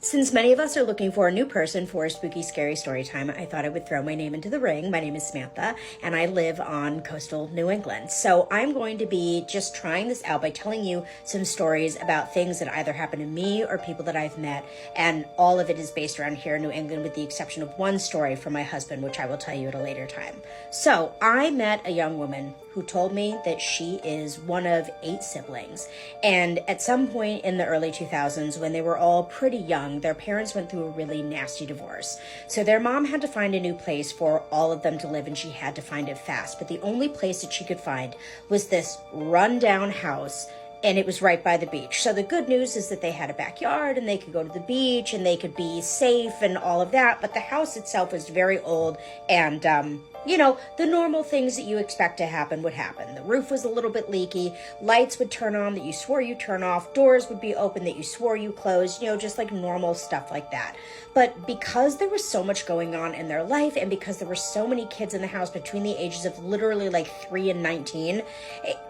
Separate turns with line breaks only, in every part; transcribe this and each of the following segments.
Since many of us are looking for a new person for a spooky, scary story time, I thought I would throw my name into the ring. My name is Samantha, and I live on coastal New England. So I'm going to be just trying this out by telling you some stories about things that either happened to me or people that I've met, and all of it is based around here in New England with the exception of one story from my husband, which I will tell you at a later time. So I met a young woman who told me that she is one of 8 siblings. And at some point in the early 2000s, when they were all pretty young, their parents went through a really nasty divorce. So their mom had to find a new place for all of them to live, and she had to find it fast. But the only place that she could find was this rundown house, and it was right by the beach. So the good news is that they had a backyard and they could go to the beach and they could be safe and all of that. But the house itself was very old and, the normal things that you expect to happen would happen. The roof was a little bit leaky. Lights would turn on that you swore you turn off. Doors would be open that you swore you closed, just like normal stuff like that. But because there was so much going on in their life and because there were so many kids in the house between the ages of literally like 3 and 19,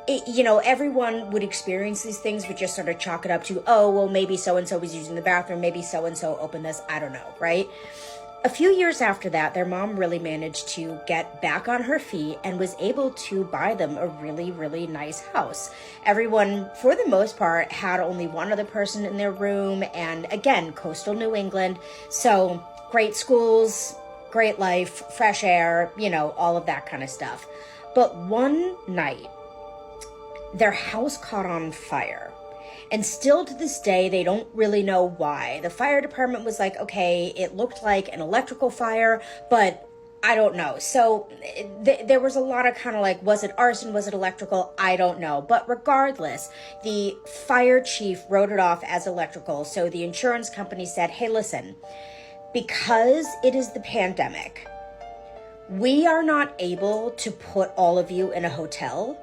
everyone would experience these things but just sort of chalk it up to, oh, well, maybe so-and-so was using the bathroom. Maybe so-and-so opened this. I don't know, right? A few years after that, their mom really managed to get back on her feet and was able to buy them a really, really nice house. Everyone, for the most part, had only one other person in their room. And again, coastal New England. So great schools, great life, fresh air, all of that kind of stuff. But one night, their house caught on fire. And still to this day, they don't really know why. The fire department was like, okay, it looked like an electrical fire, but I don't know. So there was a lot of kind of like, was it arson? Was it electrical? I don't know. But regardless, the fire chief wrote it off as electrical. So the insurance company said, hey, listen, because it is the pandemic, we are not able to put all of you in a hotel.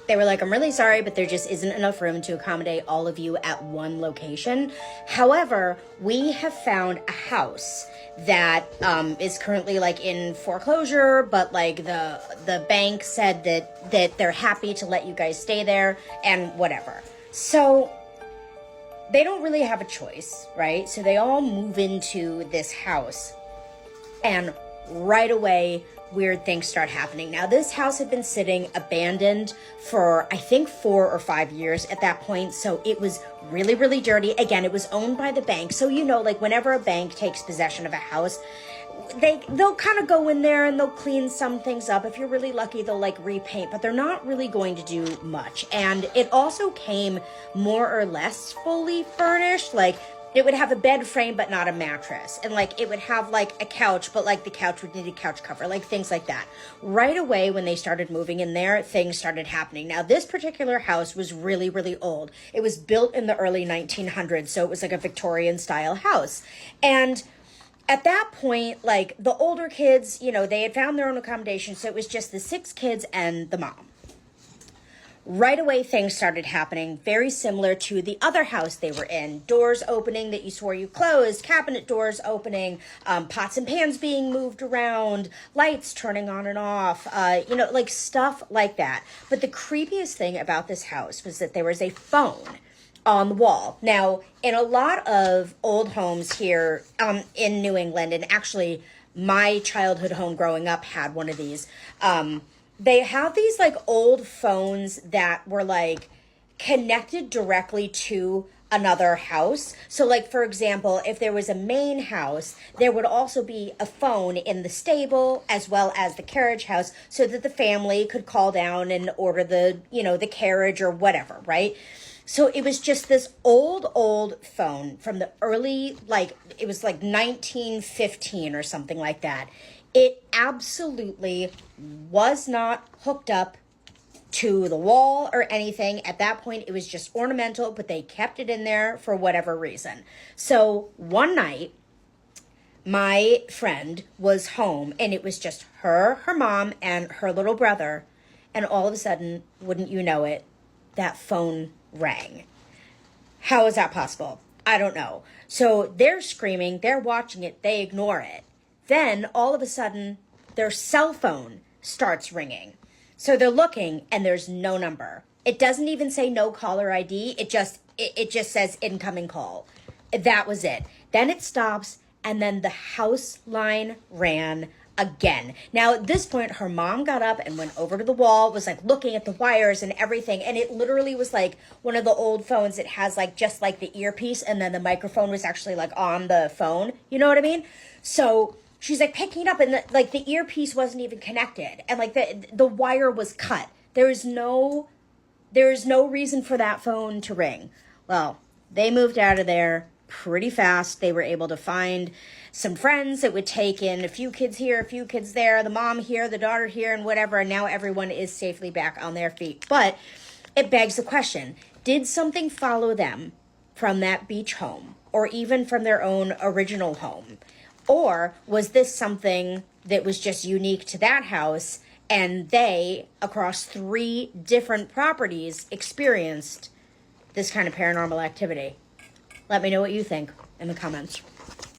They were like, I'm really sorry, but there just isn't enough room to accommodate all of you at one location. However, we have found a house that is currently like in foreclosure, but like the bank said that they're happy to let you guys stay there and whatever. So they don't really have a choice, right? So they all move into this house and right away, weird things start happening. Now, this house had been sitting abandoned for, I think, 4 or 5 years at that point. So it was really, really dirty. Again, it was owned by the bank. So, like whenever a bank takes possession of a house, they'll kind of go in there and they'll clean some things up. If you're really lucky, they'll like repaint, but they're not really going to do much. And it also came more or less fully furnished. Like, it would have a bed frame, but not a mattress. And like, it would have like a couch, but like the couch would need a couch cover, like things like that. Right away, when they started moving in there, things started happening. Now, this particular house was really, really old. It was built in the early 1900s. So it was like a Victorian style house. And at that point, like the older kids, they had found their own accommodation. So it was just the 6 kids and the mom. Right away, things started happening very similar to the other house they were in. Doors opening that you swore you closed, cabinet doors opening, pots and pans being moved around, lights turning on and off, like stuff like that. But the creepiest thing about this house was that there was a phone on the wall. Now, in a lot of old homes here in New England, and actually my childhood home growing up had one of these, they have these like old phones that were like connected directly to another house. So like, for example, if there was a main house, there would also be a phone in the stable as well as the carriage house so that the family could call down and order the carriage or whatever, right? So it was just this old phone from the early, it was like 1915 or something like that. It absolutely was not hooked up to the wall or anything. At that point, it was just ornamental, but they kept it in there for whatever reason. So one night, my friend was home, and it was just her mom, and her little brother. And all of a sudden, wouldn't you know it, that phone rang. How is that possible? I don't know. So they're screaming, they're watching it, they ignore it. Then all of a sudden, their cell phone starts ringing. So they're looking and there's no number. It doesn't even say no caller ID. It just says incoming call. That was it. Then it stops, and then the house line ran again. Now, at this point, her mom got up and went over to the wall, was like looking at the wires and everything. And it literally was like one of the old phones. It has like just like the earpiece, and then the microphone was actually like on the phone. You know what I mean? So she's like picking it up, and the earpiece wasn't even connected, and like the wire was cut. There is no reason for that phone to ring. Well, they moved out of there pretty fast. They were able to find some friends. It would take in a few kids here, a few kids there, the mom here, the daughter here, and whatever. And now everyone is safely back on their feet. But it begs the question, did something follow them from that beach home, or even from their own original home? Or was this something that was just unique to that house, and they, across 3 different properties, experienced this kind of paranormal activity? Let me know what you think in the comments.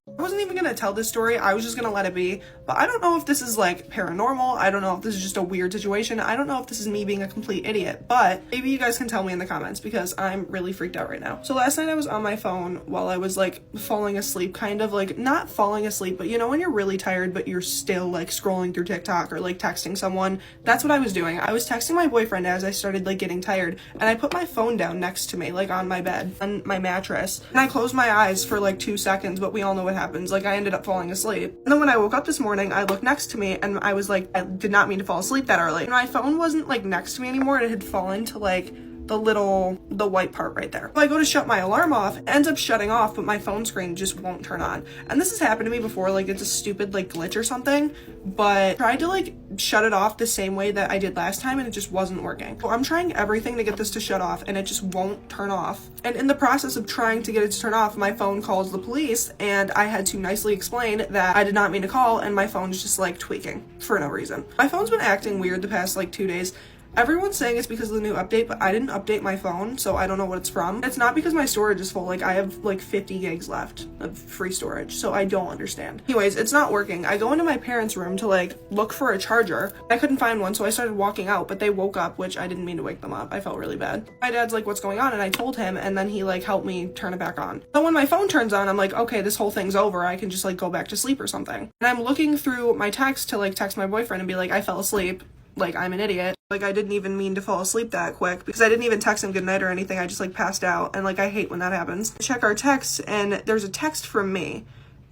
I wasn't even gonna tell this story, I was just gonna let it be, but I don't know if this is like paranormal, I don't know if this is just a weird situation, I don't know if this is me being a complete idiot, but maybe you guys can tell me in the comments because I'm really freaked out right now. So last night I was on my phone while I was like falling asleep, kind of like not falling asleep, but you know when you're really tired but you're still like scrolling through TikTok or like texting someone. That's what I was doing. I was texting my boyfriend as I started like getting tired, and I put my phone down next to me, like on my bed, on my mattress, and I closed my eyes for like 2 seconds, but we all know what happens. Like I ended up falling asleep. And then when I woke up this morning, I looked next to me and I was like, I did not mean to fall asleep that early. And my phone wasn't like next to me anymore. It had fallen to like the white part right there. So I go to shut my alarm off, it ends up shutting off, but my phone screen just won't turn on. And this has happened to me before, like it's a stupid like glitch or something, but I tried to like shut it off the same way that I did last time and it just wasn't working. So I'm trying everything to get this to shut off and it just won't turn off. And in the process of trying to get it to turn off, my phone calls the police, and I had to nicely explain that I did not mean to call and my phone's just like tweaking for no reason. My phone's been acting weird the past like 2 days. Everyone's saying it's because of the new update, but I didn't update my phone, so I don't know what it's from. It's not because my storage is full. Like, I have like 50 gigs left of free storage, so I don't understand. Anyways, it's not working. I go into my parents' room to like look for a charger. I couldn't find one, so I started walking out, but they woke up, which I didn't mean to wake them up. I felt really bad. My dad's like, what's going on? And I told him, and then he like helped me turn it back on. So when my phone turns on, I'm like, okay, this whole thing's over. I can just like go back to sleep or something. And I'm looking through my text to like text my boyfriend and be like, I fell asleep. Like, I'm an idiot. Like, I didn't even mean to fall asleep that quick because I didn't even text him goodnight or anything. I just like passed out, and like I hate when that happens. I check our texts, and there's a text from me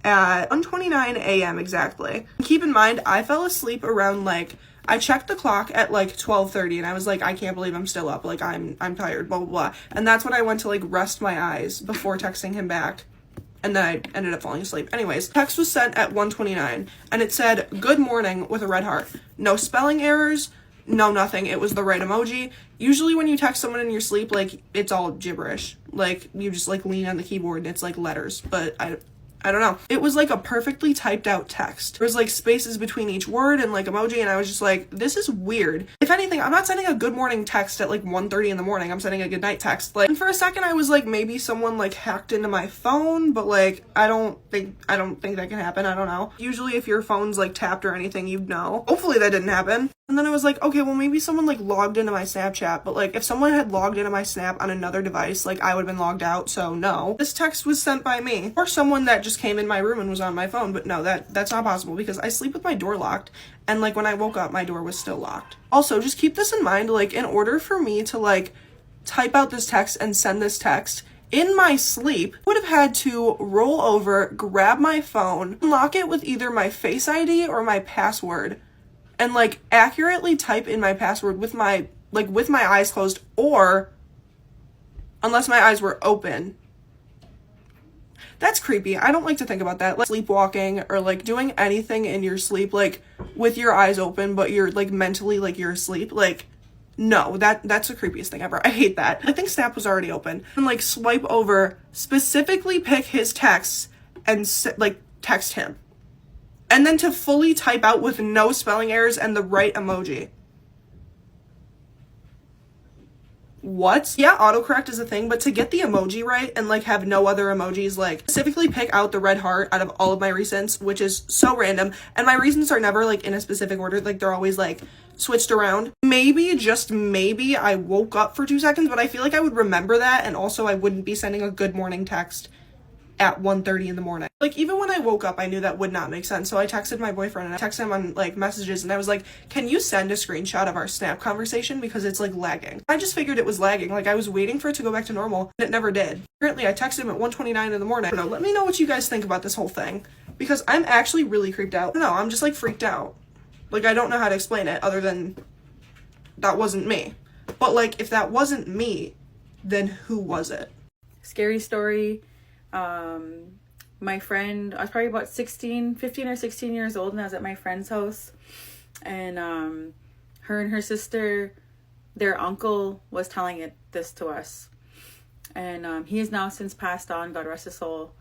at 1:29 a.m. exactly. Keep in mind, I fell asleep around like, I checked the clock at like 12:30 and I was like, I can't believe I'm still up. Like, I'm tired, blah, blah, blah. And that's when I went to like rest my eyes before texting him back. And then I ended up falling asleep. Anyways, text was sent at 1:29 and it said, good morning with a red heart. No spelling errors, no nothing. It was the right emoji. Usually when you text someone in your sleep, like, it's all gibberish. Like, you just like lean on the keyboard and it's like letters. But I don't know. It was like a perfectly typed out text. There was like spaces between each word and like emoji, and I was just like, this is weird. If anything, I'm not sending a good morning text at like 1:30 in the morning. I'm sending a good night text. Like, and for a second I was like, maybe someone like hacked into my phone, but like I don't think that can happen. I don't know. Usually if your phone's like tapped or anything, you'd know. Hopefully that didn't happen. And then I was like, okay, well maybe someone like logged into my Snapchat, but like if someone had logged into my Snap on another device, like I would have been logged out, so no. This text was sent by me. Or someone that just came in my room and was on my phone, but no, that's not possible because I sleep with my door locked, and like when I woke up, my door was still locked. Also, just keep this in mind, like in order for me to like type out this text and send this text, in my sleep, I would have had to roll over, grab my phone, unlock it with either my Face ID or my password, and like accurately type in my password with my eyes closed, or unless my eyes were open. That's creepy. I don't like to think about that. Like sleepwalking or like doing anything in your sleep, like with your eyes open, but you're like mentally like you're asleep. Like, no, that's the creepiest thing ever. I hate that. I think Snap was already open. And like swipe over, specifically pick his texts and like text him. And then to fully type out with no spelling errors and the right emoji. What? Yeah, autocorrect is a thing, but to get the emoji right and like have no other emojis, like specifically pick out the red heart out of all of my recents, which is so random, and my recents are never like in a specific order, like they're always like switched around. Maybe, just maybe, I woke up for 2 seconds, but I feel like I would remember that, and also I wouldn't be sending a good morning text at 1:30 in the morning. Like, even when I woke up, I knew that would not make sense. So I texted my boyfriend, and I texted him on, like, messages, and I was like, can you send a screenshot of our Snap conversation, because it's, like, lagging. I just figured it was lagging. Like, I was waiting for it to go back to normal, and it never did. Apparently, I texted him at 1:29 in the morning. I don't know, let me know what you guys think about this whole thing, because I'm actually really creeped out. No, I'm just, like, freaked out. Like, I don't know how to explain it other than that wasn't me. But, like, if that wasn't me, then who was it?
Scary story. My friend, I was probably about 15 or 16 years old, and I was at my friend's house, and her and her sister, their uncle was telling this to us, and he is now since passed on, God rest his soul,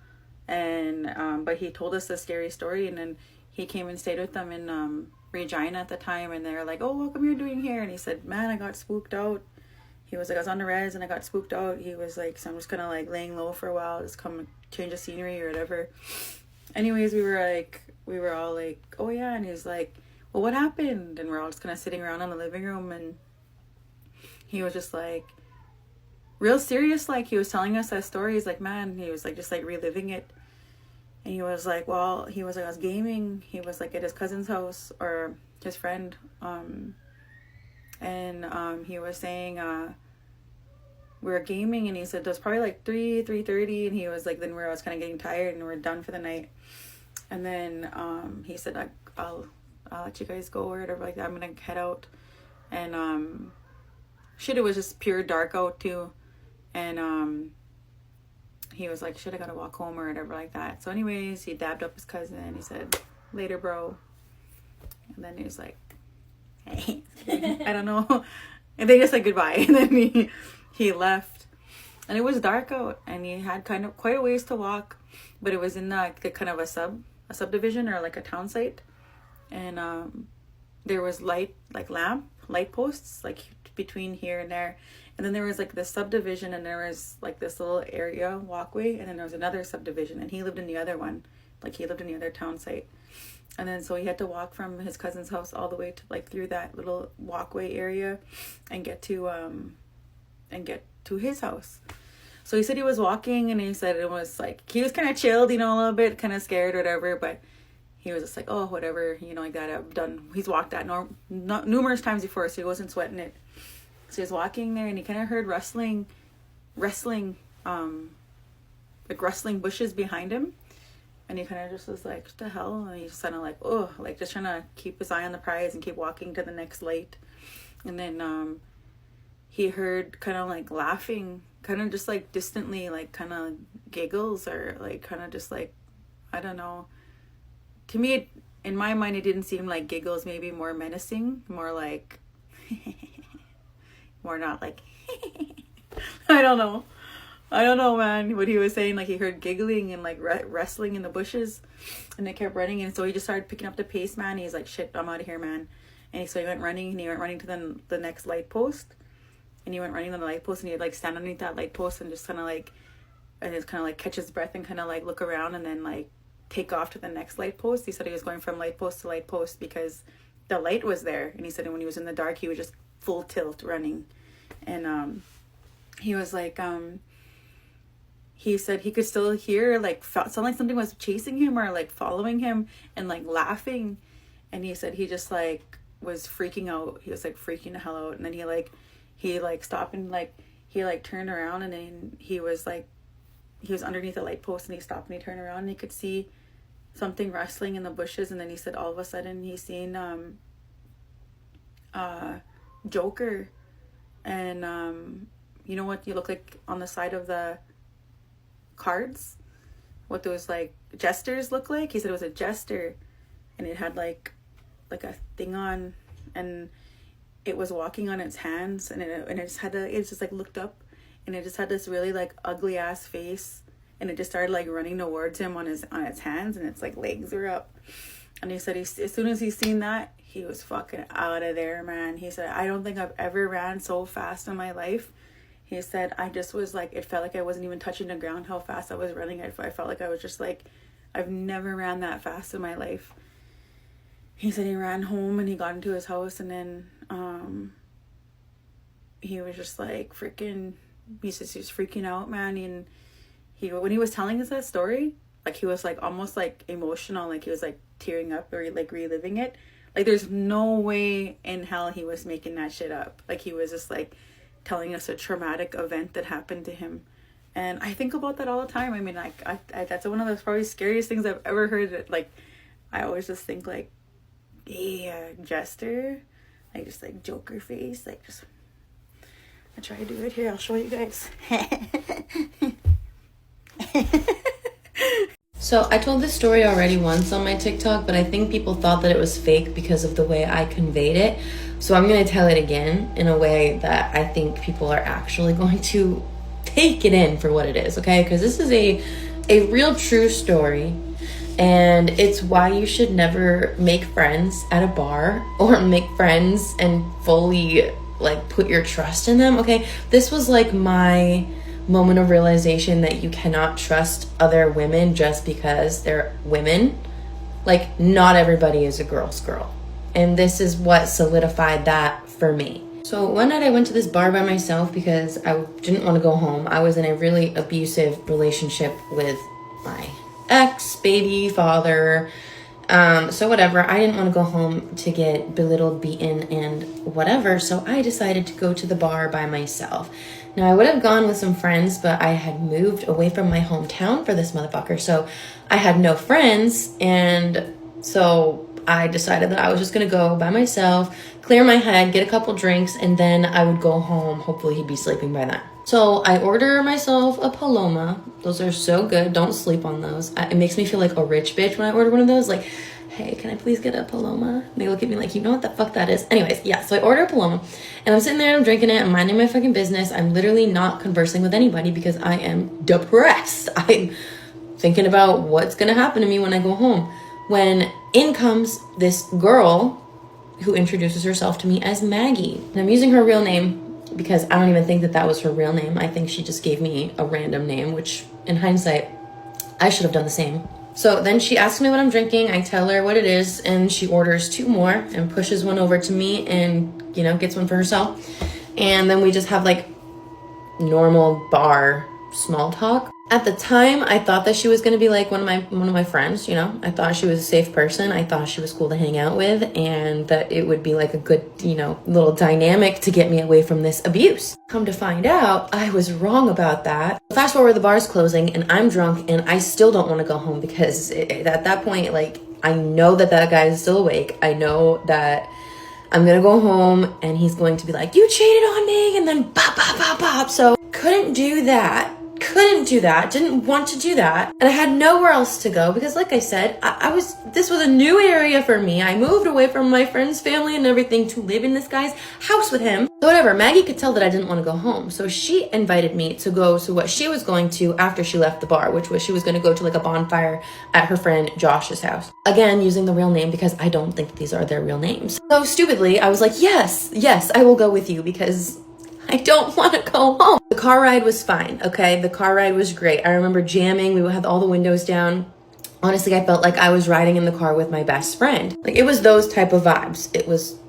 and but he told us a scary story, and then he came and stayed with them in Regina at the time, and they're like, oh, what come you're doing here? And he said, man, I got spooked out. He was like, I was on the res and I got spooked out. He was like, so I'm just kind of like laying low for a while, just come change the scenery or whatever. Anyways, we were all like, oh yeah. And he was like, well, what happened? And we're all just kind of sitting around in the living room, and he was just like, real serious, like he was telling us that story. He's like, man, he was like, just like reliving it. And he was like, well, he was like, I was gaming. He was like at his cousin's house, or his friend. And he was saying, we were gaming, and he said it was probably like 3:30, and he was like, then I was kind of getting tired, and we're done for the night. And then he said, I'll let you guys go or whatever, like that. I'm gonna head out. And shit, it was just pure dark out too. And he was like, shit, I gotta walk home or whatever like that. So anyways, he dabbed up his cousin, and he said, later, bro. And then he was like, hey, I don't know. And they just said goodbye, and then he left. And it was dark out, and he had kind of quite a ways to walk, but it was in the kind of a subdivision, or like a town site. And there was light posts like between here and there. And then there was like this subdivision, and there was like this little area walkway, and then there was another subdivision, and he lived in the other one. Like he lived in the other town site. And then so he had to walk from his cousin's house all the way to like through that little walkway area and get to his house. So he said he was walking, and he said it was like he was kind of chilled, a little bit, kind of scared or whatever, but he was just like, oh, whatever, like that. I've done. He's walked that numerous times before, so he wasn't sweating it. So he was walking there, and he kind of heard rustling, like rustling bushes behind him. And he kind of just was like, what the hell? And he just kind of like, oh, like just trying to keep his eye on the prize and keep walking to the next light. And then he heard kind of like laughing, kind of just like distantly, like kind of giggles, or like kind of just like, I don't know. To me, in my mind, it didn't seem like giggles, maybe more menacing, more like, more not like, I don't know, man, what he was saying. Like he heard giggling and like wrestling in the bushes, and they kept running, and so he just started picking up the pace, man. He's like, shit, I'm out of here, man. And so he went running to the next light post, and he went running to the light post, and he'd like stand underneath that light post and just kind of like, and just kind of like catch his breath and kind of like look around, and then like take off to the next light post. He said he was going from light post to light post because the light was there, and he said when he was in the dark, he was just full tilt running. And he was like, he said he could still hear like sound like something was chasing him or like following him, and like laughing. And he said he just like was freaking out. He was like freaking the hell out. And then he stopped, and like he like turned around, and then he was underneath the light post, and he stopped, and he turned around, and he could see something rustling in the bushes. And then he said all of a sudden he seen Joker. And you know what you look like on the side of the cards, what those like jesters look like? He said it was a jester, and it had like a thing on, and it was walking on its hands, and it just like looked up, and it just had this really like ugly ass face, and it just started like running towards him on its hands, and its like legs were up. And he said as soon as he seen that, he was fucking out of there, man. He said, I don't think I've ever ran so fast in my life. He said, I just was like, it felt like I wasn't even touching the ground how fast I was running. I felt like I was just like, I've never ran that fast in my life. He said he ran home, and he got into his house, and then he was just like freaking, he says he was freaking out, man. And when he was telling us that story, like he was like almost like emotional, like he was like tearing up or like reliving it. Like there's no way in hell he was making that shit up. Like he was just like telling us a traumatic event that happened to him. And I think about that all the time. I mean, like I that's one of the probably scariest things I've ever heard. Like I always just think like, yeah, jester, like just like Joker face, like just. I try to do it here. I'll show you guys.
So I told this story already once on my TikTok, but I think people thought that it was fake because of the way I conveyed it. So I'm going to tell it again in a way that I think people are actually going to take it in for what it is, okay? Because this is a real true story, and it's why you should never make friends at a bar or make friends and fully like put your trust in them, okay? This was like my moment of realization that you cannot trust other women just because they're women. Like, not everybody is a girl's girl. And this is what solidified that for me. So one night I went to this bar by myself because I didn't want to go home. I was in a really abusive relationship with my ex, baby, father. So whatever, I didn't want to go home to get belittled, beaten, and whatever. So I decided to go to the bar by myself. Now, I would have gone with some friends, but I had moved away from my hometown for this motherfucker. So I had no friends. And so I decided that I was just going to go by myself, clear my head, get a couple drinks, and then I would go home. Hopefully he'd be sleeping by then. So I order myself a Paloma. Those are so good. Don't sleep on those. It makes me feel like a rich bitch when I order one of those. Like, hey, can I please get a Paloma? And they look at me like, you know what the fuck that is? Anyways, yeah, so I order a Paloma. And I'm sitting there, I'm drinking it, I'm minding my fucking business. I'm literally not conversing with anybody because I am depressed. I'm thinking about what's going to happen to me when I go home. When in comes this girl who introduces herself to me as Maggie. And I'm using her real name because I don't even think that was her real name. I think she just gave me a random name, which in hindsight, I should have done the same. So then she asks me what I'm drinking. I tell her what it is, and she orders 2 more and pushes one over to me and, you know, gets one for herself. And then we just have like normal bar small talk. At the time, I thought that she was going to be like one of my friends, you know. I thought she was a safe person. I thought she was cool to hang out with, and that it would be like a good, you know, little dynamic to get me away from this abuse. Come to find out, I was wrong about that. Fast forward, the bar's closing, and I'm drunk, and I still don't want to go home because at that point, like, I know that guy is still awake. I know that I'm going to go home, and he's going to be like, you cheated on me, and then bop, bop, bop, bop. So couldn't do that. Didn't want to do that, and I had nowhere else to go because, like I said, this was a new area for me. I moved away from my friend's family and everything to live in this guy's house with him. So whatever, Maggie could tell that I didn't want to go home, so she invited me to go to what she was going to after she left the bar, which was she was going to go to like a bonfire at her friend Josh's house. Again, using the real name because I don't think these are their real names. So stupidly, I was like, yes, I will go with you because I don't want to go home. The car ride was fine, okay? The car ride was great. I remember jamming. We had all the windows down. Honestly, I felt like I was riding in the car with my best friend. Like, it was those type of vibes. It was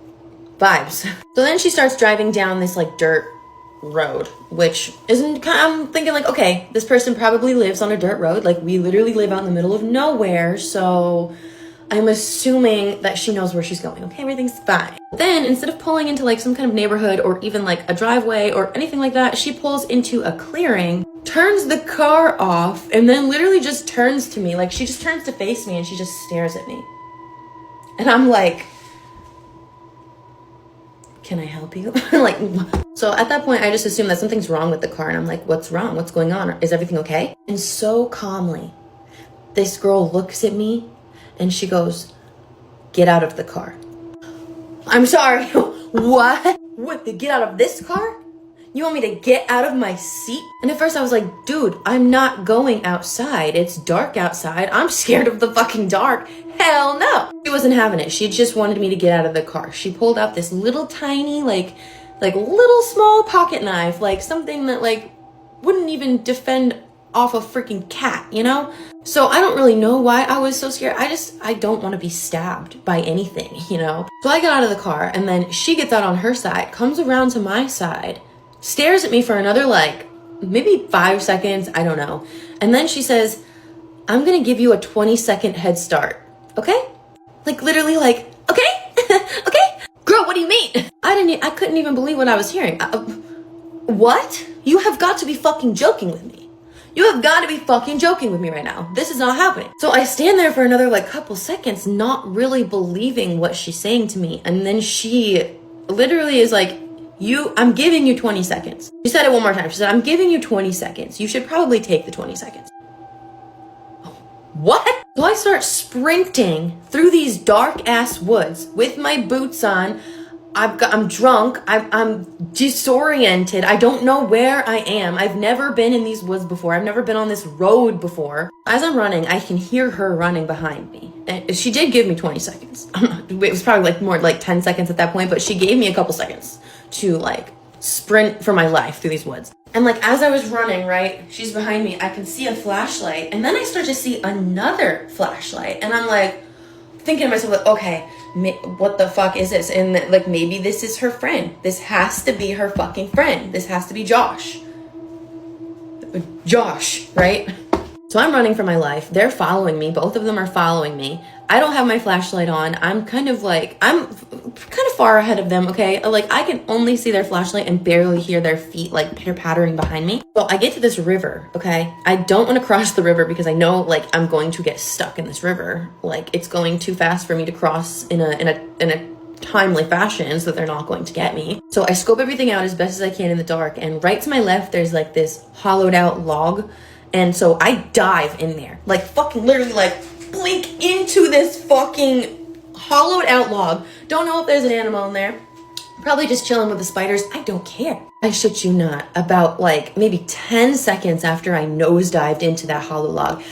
vibes. So then she starts driving down this, like, dirt road, which isn't, I'm thinking, like, okay, this person probably lives on a dirt road. Like, we literally live out in the middle of nowhere, so I'm assuming that she knows where she's going. Okay, everything's fine. Then instead of pulling into like some kind of neighborhood or even like a driveway or anything like that, she pulls into a clearing, turns the car off, and then literally just turns to me. Like, she just turns to face me and she just stares at me. And I'm like, can I help you? Like, so at that point, I just assume that something's wrong with the car. And I'm like, what's wrong? What's going on? Is everything okay? And so calmly, this girl looks at me and she goes, get out of the car. I'm sorry, what? What, to get out of this car? You want me to get out of my seat? And at first I was like, dude, I'm not going outside. It's dark outside. I'm scared of the fucking dark. Hell no. She wasn't having it. She just wanted me to get out of the car. She pulled out this little tiny, like little small pocket knife, like something that like wouldn't even defend off a freaking cat, you know? So I don't really know why I was so scared. I don't want to be stabbed by anything, you know? So I got out of the car, and then she gets out on her side, comes around to my side, stares at me for another like maybe 5 seconds, I don't know. And then she says, I'm gonna give you a 20-second head start, okay? Like literally like, okay, okay? Girl, what do you mean? I couldn't even believe what I was hearing. What? You have got to be fucking joking with me. You have got to be fucking joking with me right now. This is not happening. So I stand there for another like couple seconds, not really believing what she's saying to me. And then she literally is like, I'm giving you 20 seconds. She said it one more time. She said, I'm giving you 20 seconds. You should probably take the 20 seconds. What? So I start sprinting through these dark ass woods with my boots on. I'm drunk. I'm disoriented. I don't know where I am. I've never been in these woods before. I've never been on this road before. As I'm running, I can hear her running behind me. And she did give me 20 seconds. It was probably like more like 10 seconds at that point, but she gave me a couple seconds to like sprint for my life through these woods. And like as I was running, right, she's behind me. I can see a flashlight, and then I start to see another flashlight, and I'm like thinking to myself, like, okay, what the fuck is this? And like maybe this is her friend. This has to be her fucking friend. This has to be Josh, right? So I'm running for my life. They're following me. Both of them are following me. I don't have my flashlight on. I'm kind of far ahead of them, okay? Like, I can only see their flashlight and barely hear their feet, like, pitter-pattering behind me. So I get to this river, okay? I don't want to cross the river because I know, like, I'm going to get stuck in this river. Like, it's going too fast for me to cross in a timely fashion so that they're not going to get me. So I scope everything out as best as I can in the dark, and right to my left, there's, like, this hollowed out log. And so I dive in there, like fucking literally like blink into this fucking hollowed out log. Don't know if there's an animal in there. Probably just chilling with the spiders. I don't care. I shit you not. About like maybe 10 seconds after I nosedived into that hollow log,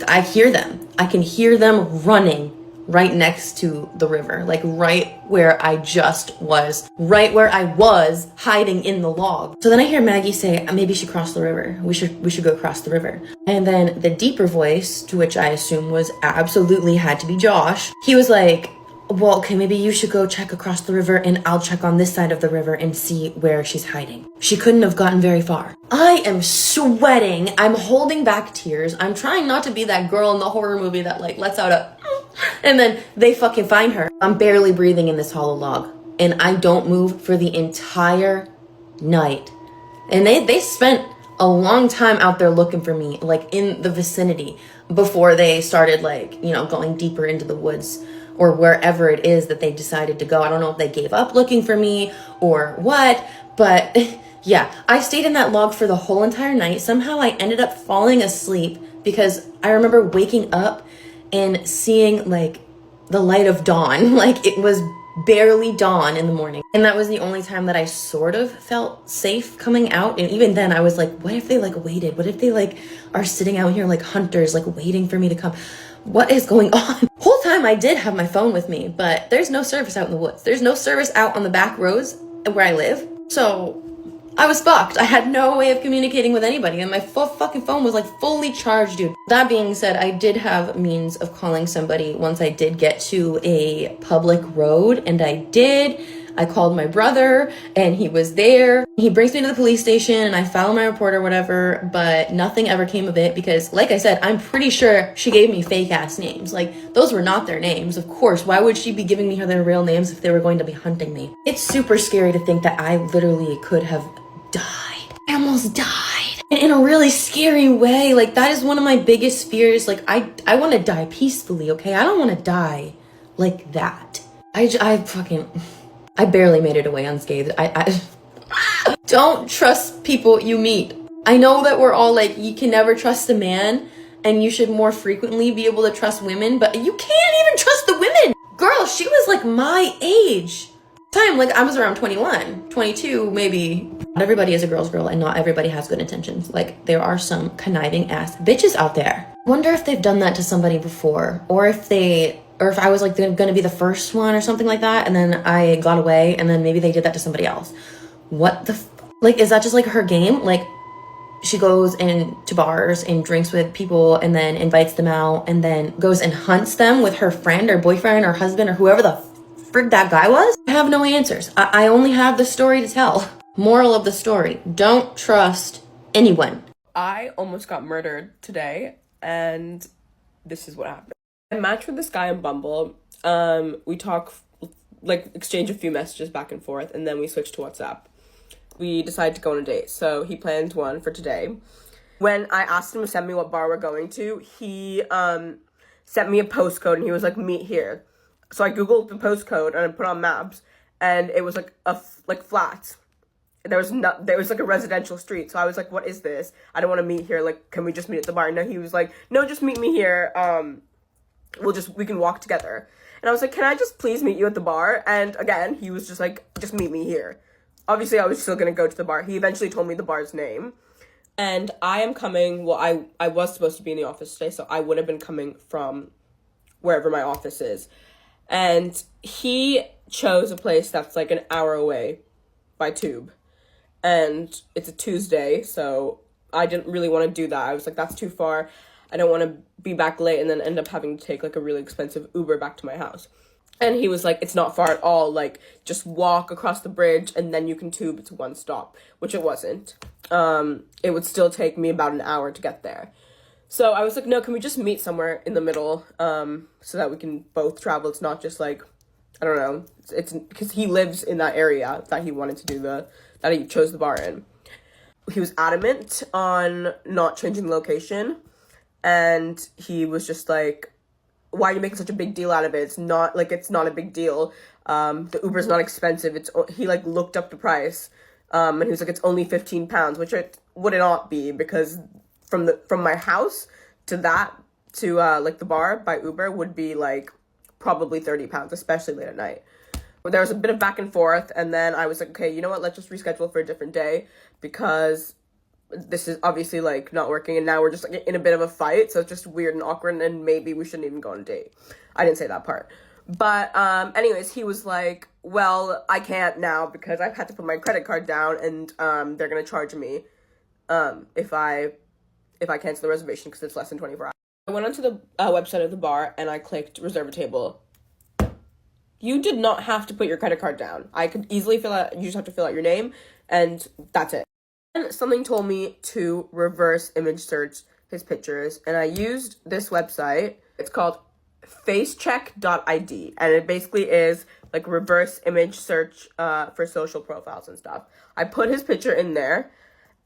I hear them. I can hear them running right next to the river, like right where I was hiding in the log. So then I hear Maggie say, maybe she crossed the river. We should go across the river. And then the deeper voice, to which I assume was absolutely had to be Josh, he was like, well, okay, maybe you should go check across the river and I'll check on this side of the river and see where she's hiding. She couldn't have gotten very far. I am sweating. I'm holding back tears. I'm trying not to be that girl in the horror movie that like lets out a and then they fucking find her. I'm barely breathing in this hollow log and I don't move for the entire night. And they spent a long time out there looking for me, like in the vicinity, before they started like, you know, going deeper into the woods or wherever it is that they decided to go. I don't know if they gave up looking for me or what, but yeah, I stayed in that log for the whole entire night. Somehow I ended up falling asleep because I remember waking up and seeing like the light of dawn. Like it was barely dawn in the morning. And that was the only time that I sort of felt safe coming out. And even then I was like, what if they like waited? What if they like are sitting out here like hunters, like waiting for me to come? What is going on? Whole time I did have my phone with me, but there's no service out in the woods. There's no service out on the back roads where I live. So I was fucked. I had no way of communicating with anybody, and my fucking phone was like fully charged, dude. That being said, I did have means of calling somebody once I did get to a public road, and I called my brother and he was there. He brings me to the police station and I file my report or whatever, but nothing ever came of it because, like I said, I'm pretty sure she gave me fake ass names. Like, those were not their names. Of course, why would she be giving me their real names if they were going to be hunting me? It's super scary to think that I literally could have died. I almost died. And in a really scary way. Like, that is one of my biggest fears. Like, I want to die peacefully, okay? I don't want to die like that. I barely made it away unscathed. I don't trust people you meet. I know that we're all like, you can never trust a man and you should more frequently be able to trust women, but you can't even trust the women. Girl, she was like my age. Time, like I was around 21, 22, maybe. Not everybody is a girl's girl and not everybody has good intentions. Like, there are some conniving ass bitches out there. Wonder if they've done that to somebody before, or if I was like gonna be the first one or something like that, and then I got away, and then maybe they did that to somebody else. What the like, is that just like her game? Like, she goes into bars and drinks with people and then invites them out and then goes and hunts them with her friend or boyfriend or husband or whoever the frig that guy was? I have no answers. I only have the story to tell. Moral of the story, don't trust anyone.
I almost got murdered today, and this is what happened. I matched with this guy on Bumble. We talk, like, exchange a few messages back and forth, and then we switch to WhatsApp. We decided to go on a date, so he planned one for today. When I asked him to send me what bar we're going to, he sent me a postcode, and he was like, meet here. So I googled the postcode, and I put on maps, and it was like flats. There was like a residential street, so I was like, what is this? I don't want to meet here, like, can we just meet at the bar? And he was like, no, just meet me here, we can walk together. And I was like, can I just please meet you at the bar? And again, he was just like, just meet me here. Obviously, I was still gonna go to the bar. He eventually told me the bar's name. And I am coming, well, I was supposed to be in the office today, so I would have been coming from wherever my office is. And he chose a place that's like an hour away by tube. And it's a Tuesday, so I didn't really want to do that. I was like, that's too far. I don't want to be back late and then end up having to take like a really expensive Uber back to my house. And he was like, it's not far at all. Like, just walk across the bridge and then you can tube to one stop, which it wasn't. It would still take me about an hour to get there. So I was like, no, can we just meet somewhere in the middle so that we can both travel? It's not just like, I don't know. It's because he lives in that area that he wanted to do that he chose the bar in. He was adamant on not changing the location. And he was just like, why are you making such a big deal out of it? It's not a big deal. The Uber's not expensive. He like looked up the price. And he was like, it's only £15, which it would not be, because from my house to like the bar by Uber would be like probably £30, especially late at night. There was a bit of back and forth, and then I was like, okay, you know what, let's just reschedule for a different day, because this is obviously like not working, and now we're just like in a bit of a fight, so it's just weird and awkward, and maybe we shouldn't even go on a date. I didn't say that part. But anyways, he was like, well, I can't now because I've had to put my credit card down, and they're gonna charge me if I cancel the reservation because it's less than 24 hours. I went onto the website of the bar and I clicked reserve a table. You did not have to put your credit card down. I could easily you just have to fill out your name, and that's it. And something told me to reverse image search his pictures, and I used this website. It's called facecheck.id, and it basically is like reverse image search for social profiles and stuff. I put his picture in there,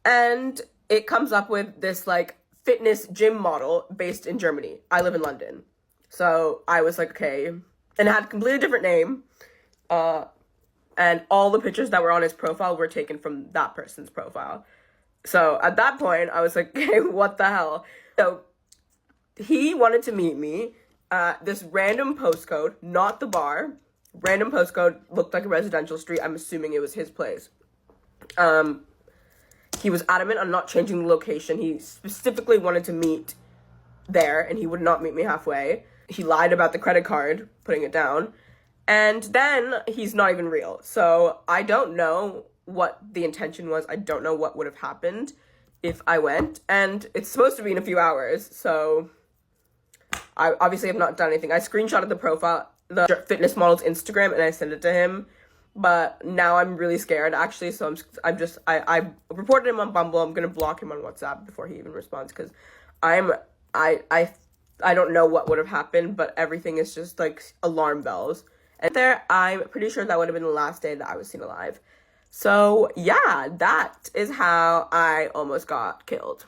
and it comes up with this like fitness gym model based in Germany. I live in London. So I was like, okay. And it had a completely different name. And all the pictures that were on his profile were taken from that person's profile. So at that point, I was like, okay, what the hell? So he wanted to meet me at this random postcode, not the bar. Random postcode, looked like a residential street. I'm assuming it was his place. He was adamant on not changing the location. He specifically wanted to meet there, and he would not meet me halfway. He lied about the credit card, putting it down. And then he's not even real. So I don't know what the intention was. I don't know what would have happened if I went. And it's supposed to be in a few hours. So I obviously have not done anything. I screenshotted the profile, the fitness model's Instagram, and I sent it to him. But now I'm really scared, actually. So I reported him on Bumble. I'm going to block him on WhatsApp before he even responds, because I don't know what would have happened, but everything is just like alarm bells. And I'm pretty sure that would have been the last day that I was seen alive. So yeah, that is how I almost got killed.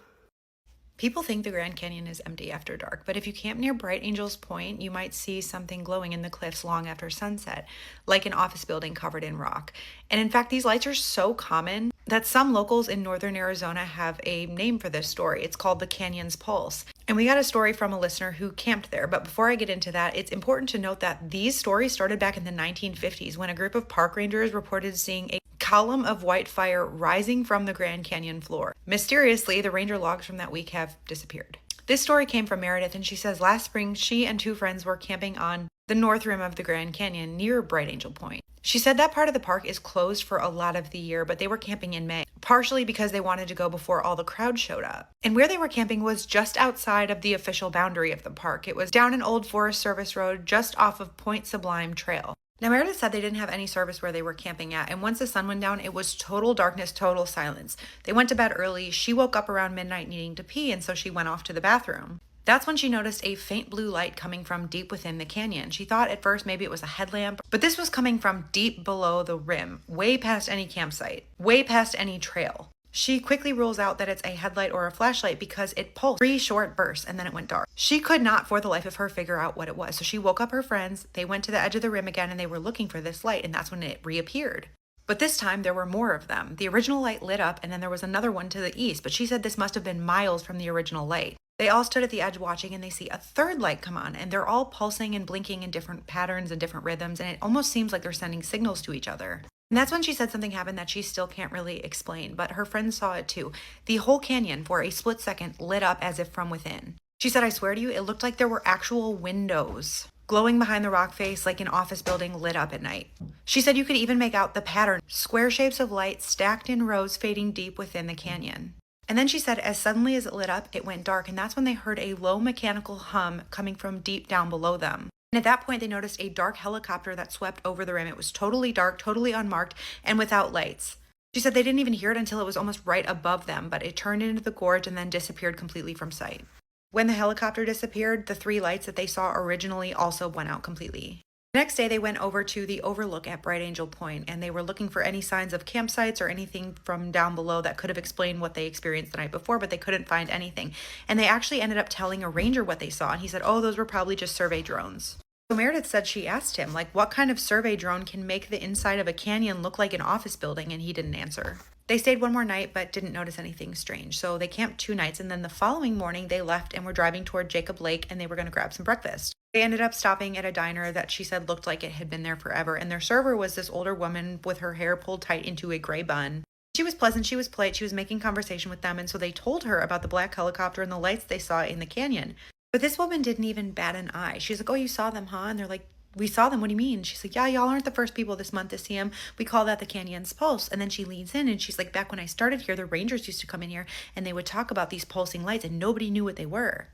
People think the Grand Canyon is empty after dark, but if you camp near Bright Angels Point, you might see something glowing in the cliffs long after sunset, like an office building covered in rock. And in fact, these lights are so common that some locals in northern Arizona have a name for this story. It's called the Canyon's Pulse. And we got a story from a listener who camped there. But before I get into that, it's important to note that these stories started back in the 1950s when a group of park rangers reported seeing a column of white fire rising from the Grand Canyon floor. Mysteriously, the ranger logs from that week have disappeared. This story came from Meredith, and she says last spring she and two friends were camping on the north rim of the Grand Canyon near Bright Angel Point. She said that part of the park is closed for a lot of the year, but they were camping in May, partially because they wanted to go before all the crowd showed up. And where they were camping was just outside of the official boundary of the park. It was down an old Forest Service road just off of Point Sublime Trail. Now, Meredith said they didn't have any service where they were camping at, and once the sun went down, it was total darkness, total silence. They went to bed early. She woke up around midnight needing to pee, and so she went off to the bathroom. That's when she noticed a faint blue light coming from deep within the canyon. She thought at first maybe it was a headlamp, but this was coming from deep below the rim, way past any campsite, way past any trail. She quickly rules out that it's a headlight or a flashlight because it pulsed 3 short bursts and then it went dark. She could not for the life of her figure out what it was. So she woke up her friends, they went to the edge of the rim again and they were looking for this light, and that's when it reappeared. But this time there were more of them. The original light lit up and then there was another one to the east, but she said this must have been miles from the original light. They all stood at the edge watching and they see a third light come on, and they're all pulsing and blinking in different patterns and different rhythms, and it almost seems like they're sending signals to each other. And that's when she said something happened that she still can't really explain, but her friends saw it too. The whole canyon, for a split second, lit up as if from within. She said, I swear to you, it looked like there were actual windows glowing behind the rock face like an office building lit up at night. She said you could even make out the pattern, square shapes of light stacked in rows fading deep within the canyon. And then she said as suddenly as it lit up, it went dark, and that's when they heard a low mechanical hum coming from deep down below them. And at that point, they noticed a dark helicopter that swept over the rim. It was totally dark, totally unmarked, and without lights. She said they didn't even hear it until it was almost right above them, but it turned into the gorge and then disappeared completely from sight. When the helicopter disappeared, the 3 lights that they saw originally also went out completely. The next day, they went over to the overlook at Bright Angel Point, and they were looking for any signs of campsites or anything from down below that could have explained what they experienced the night before, but they couldn't find anything. And they actually ended up telling a ranger what they saw, and he said, oh, those were probably just survey drones. So Meredith said she asked him, like, what kind of survey drone can make the inside of a canyon look like an office building, and he didn't answer. They stayed one more night, but didn't notice anything strange. So they camped 2 nights, and then the following morning, they left and were driving toward Jacob Lake, and they were going to grab some breakfast. They ended up stopping at a diner that she said looked like it had been there forever, and their server was this older woman with her hair pulled tight into a gray bun. She was pleasant, she was polite, she was making conversation with them, and so they told her about the black helicopter and the lights they saw in the canyon. But this woman didn't even bat an eye. She's like, oh, you saw them, huh? And they're like, we saw them. What do you mean? She's like, yeah, y'all aren't the first people this month to see them. We call that the canyon's pulse. And then she leans in and she's like, back when I started here, the rangers used to come in here and they would talk about these pulsing lights and nobody knew what they were.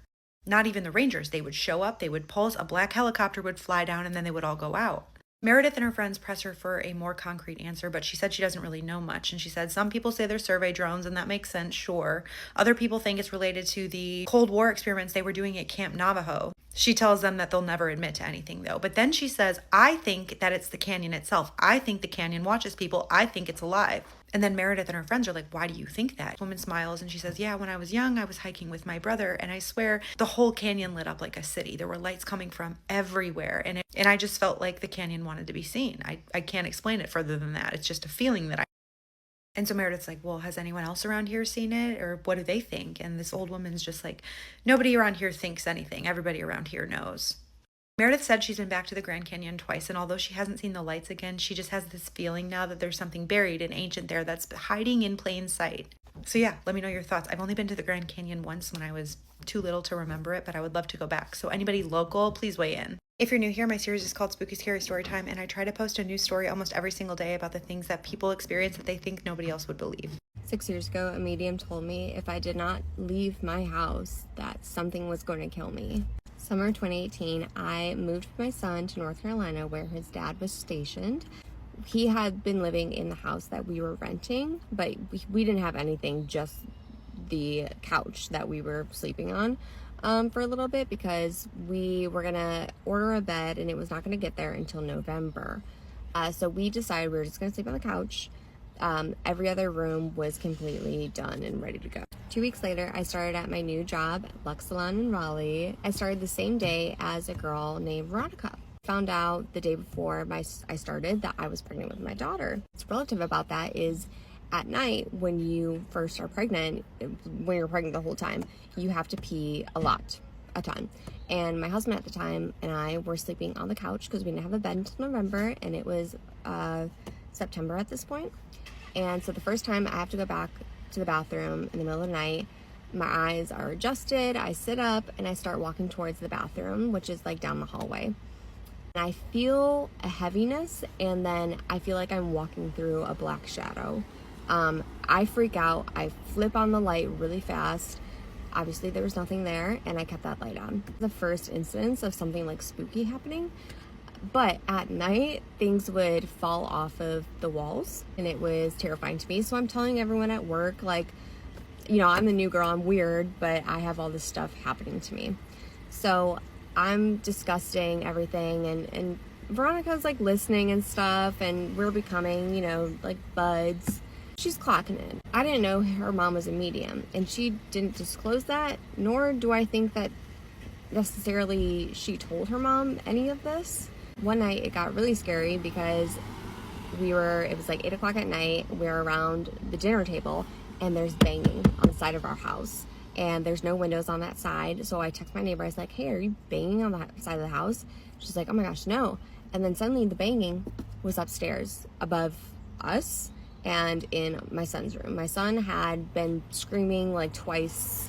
Not even the rangers. They would show up, they would pulse, a black helicopter would fly down, and then they would all go out. Meredith and her friends press her for a more concrete answer, but she said she doesn't really know much. And she said some people say they're survey drones, and that makes sense, sure. Other people think it's related to the Cold War experiments they were doing at Camp Navajo. She tells them that they'll never admit to anything, though. But then she says, I think that it's the canyon itself. I think the canyon watches people. I think it's alive. And then Meredith and her friends are like, why do you think that? The woman smiles and she says, yeah, when I was young, I was hiking with my brother, and I swear the whole canyon lit up like a city. There were lights coming from everywhere. And I just felt like the canyon wanted to be seen. I can't explain it further than that. It's just a feeling that I... And so Meredith's like, well, has anyone else around here seen it? Or what do they think? And this old woman's just like, nobody around here thinks anything. Everybody around here knows. Meredith said she's been back to the Grand Canyon twice, and although she hasn't seen the lights again, she just has this feeling now that there's something buried and ancient there that's hiding in plain sight. So yeah, let me know your thoughts. I've only been to the Grand Canyon once when I was too little to remember it, but I would love to go back. So anybody local, please weigh in. If you're new here, my series is called Spooky Scary Storytime, and I try to post a new story almost every single day about the things that people experience that they think nobody else would believe.
6 years ago, a medium told me if I did not leave my house, that something was going to kill me. Summer 2018, I moved with my son to North Carolina where his dad was stationed. He had been living in the house that we were renting, but we didn't have anything, just the couch that we were sleeping on for a little bit because we were gonna order a bed and it was not gonna get there until November. So we decided we were just gonna sleep on the couch. Every other room was completely done and ready to go. 2 weeks later, I started at my new job at Lux Salon in Raleigh. I started the same day as a girl named Veronica. Found out the day before I started that I was pregnant with my daughter. What's relative about that is at night when you first are pregnant, when you're pregnant the whole time, you have to pee a ton. And my husband at the time and I were sleeping on the couch because we didn't have a bed until November, and it was September at this point. And so the first time I have to go back to the bathroom in the middle of the night, my eyes are adjusted, I sit up and I start walking towards the bathroom, which is like down the hallway. And I feel a heaviness, and then I feel like I'm walking through a black shadow. I freak out, I flip on the light really fast. Obviously there was nothing there, and I kept that light on. The first instance of something like spooky happening, But at night, things would fall off of the walls, and it was terrifying to me. So I'm telling everyone at work, like, you know, I'm the new girl, I'm weird, but I have all this stuff happening to me. So I'm discussing everything, and Veronica's like listening and stuff, and we're becoming, you know, like buds. She's clocking it. I didn't know her mom was a medium, and she didn't disclose that, nor do I think that necessarily she told her mom any of this. One night it got really scary because it was like 8 o'clock at night, we're around the dinner table, and there's banging on the side of our house, and there's no windows on that side. So I text my neighbor, I was like, hey, are you banging on that side of the house? She's like, oh my gosh, no. And then suddenly the banging was upstairs above us and in my son's room. My son had been screaming like twice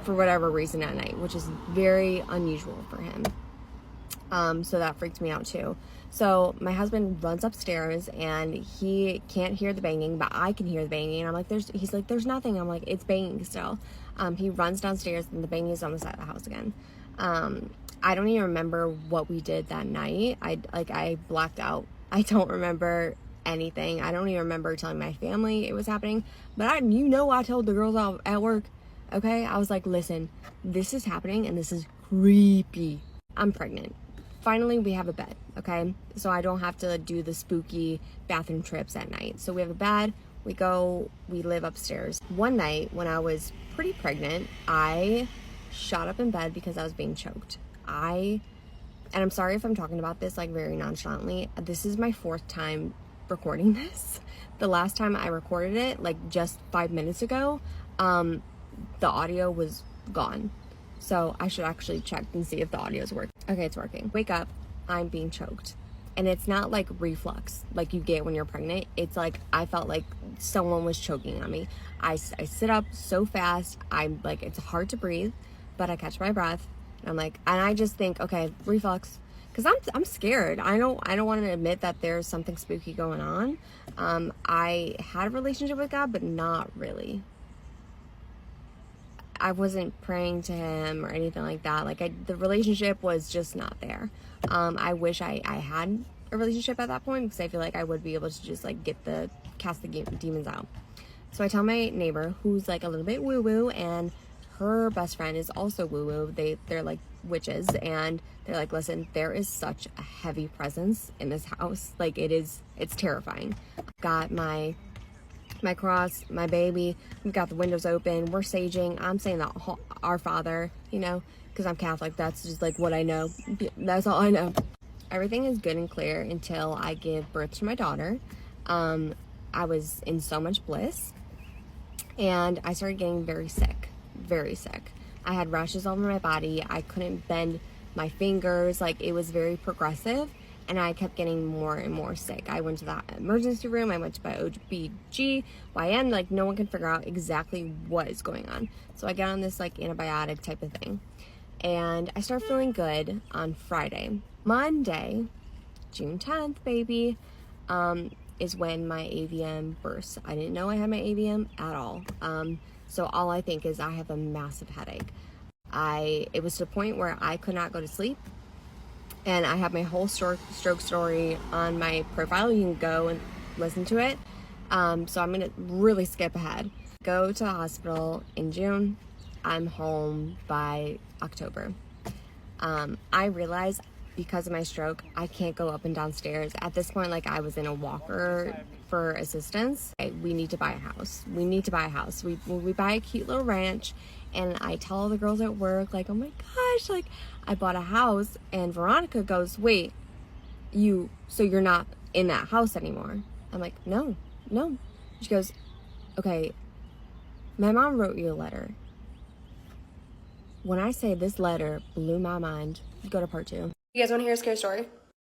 for whatever reason at night, which is very unusual for him. So that freaked me out too. So my husband runs upstairs and he can't hear the banging, but I can hear the banging. And I'm like, he's like, there's nothing. I'm like, it's banging still. He runs downstairs and the banging is on the side of the house again. I don't even remember what we did that night. I blacked out. I don't remember anything. I don't even remember telling my family it was happening, but I told the girls out at work. Okay. I was like, listen, this is happening and this is creepy. I'm pregnant. Finally, we have a bed, okay? So I don't have to do the spooky bathroom trips at night. So we have a bed, we live upstairs. One night when I was pretty pregnant, I shot up in bed because I was being choked. And I'm sorry if I'm talking about this like very nonchalantly. This is my 4th time recording this. The last time I recorded it, like just 5 minutes ago, the audio was gone. So I should actually check and see if the audio's working. Okay, it's working. Wake up, I'm being choked. And it's not like reflux like you get when you're pregnant. It's like I felt like someone was choking on me. I sit up so fast. I'm like, it's hard to breathe, but I catch my breath. And I'm like, and I just think, okay, reflux. Because I'm scared. I don't want to admit that there's something spooky going on. I had a relationship with God, but not really. I wasn't praying to him or anything like that. Like the relationship was just not there. I wish I had a relationship at that point because I feel like I would be able to just like cast the demons out. So I tell my neighbor, who's like a little bit woo woo, and her best friend is also woo woo. They're like witches, and they're like, listen, there is such a heavy presence in this house. Like it's terrifying. Got my cross, my baby, we've got the windows open, we're saging, I'm saying that our Father, you know, because I'm Catholic, that's just like what I know, that's all I know. Everything is good and clear until I give birth to my daughter. I was in so much bliss, and I started getting very sick. I had rashes all over my body, I couldn't bend my fingers, like it was very progressive. And I kept getting more and more sick. I went to the emergency room. I went to my OB/GYN. Like no one can figure out exactly what is going on. So I get on this like antibiotic type of thing. And I start feeling good on Friday. Monday, June 10th, baby, is when my AVM bursts. I didn't know I had my AVM at all. So all I think is I have a massive headache. It was to the point where I could not go to sleep. And I have my whole stroke story on my profile. You can go and listen to it. So I'm going to really skip ahead. Go to the hospital in June. I'm home by October. I realized because of my stroke, I can't go up and downstairs. At this point, like I was in a walker for assistance. We need to buy a house. We buy a cute little ranch. And I tell all the girls at work, like, oh my gosh, like, I bought a house. And Veronica goes, wait, so you're not in that house anymore? I'm like, no. She goes, okay, my mom wrote you a letter. When I say this letter blew my mind, go to part 2.
You guys want to hear a scary story?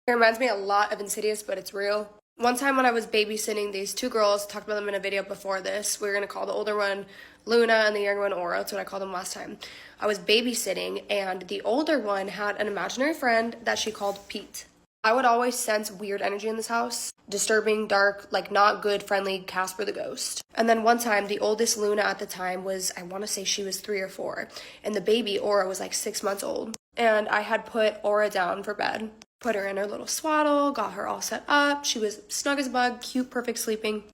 It reminds me a lot of Insidious, but it's real. One time when I was babysitting these 2 girls, talked about them in a video before this. We were going to call the older one Luna and the younger one Aura. That's what I called them last time. I was babysitting, and the older one had an imaginary friend that she called Pete. I would always sense weird energy in this house. Disturbing, dark, like not good, friendly Casper the Ghost. And then one time, the oldest Luna at the time was, I want to say she was 3 or 4. And the baby, Aura, was like 6 months old. And I had put Aura down for bed. Put her in her little swaddle, got her all set up. She was snug as a bug, cute, perfect sleeping.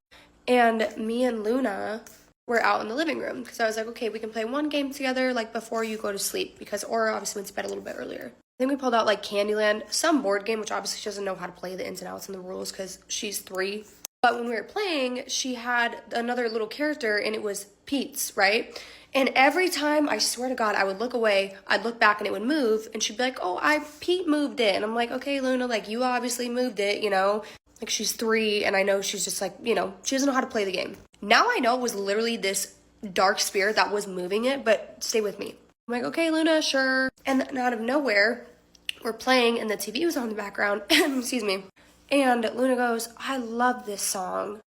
And me and Luna were out in the living room because I was like, okay, we can play one game together like before you go to sleep, because Aura obviously went to bed a little bit earlier. Then we pulled out like Candyland, some board game, which obviously she doesn't know how to play the ins and outs and the rules because she's 3. But when we were playing, she had another little character and it was Pete's, right? And every time, I swear to God, I would look away, I'd look back and it would move, and she'd be like, oh, Pete moved it. And I'm like, okay, Luna, like, you obviously moved it, you know? Like, she's 3, and I know she's just like, you know, she doesn't know how to play the game. Now I know it was literally this dark spirit that was moving it, but stay with me. I'm like, okay, Luna, sure. And then out of nowhere, we're playing, and the TV was on in the background, excuse me. And Luna goes, I love this song.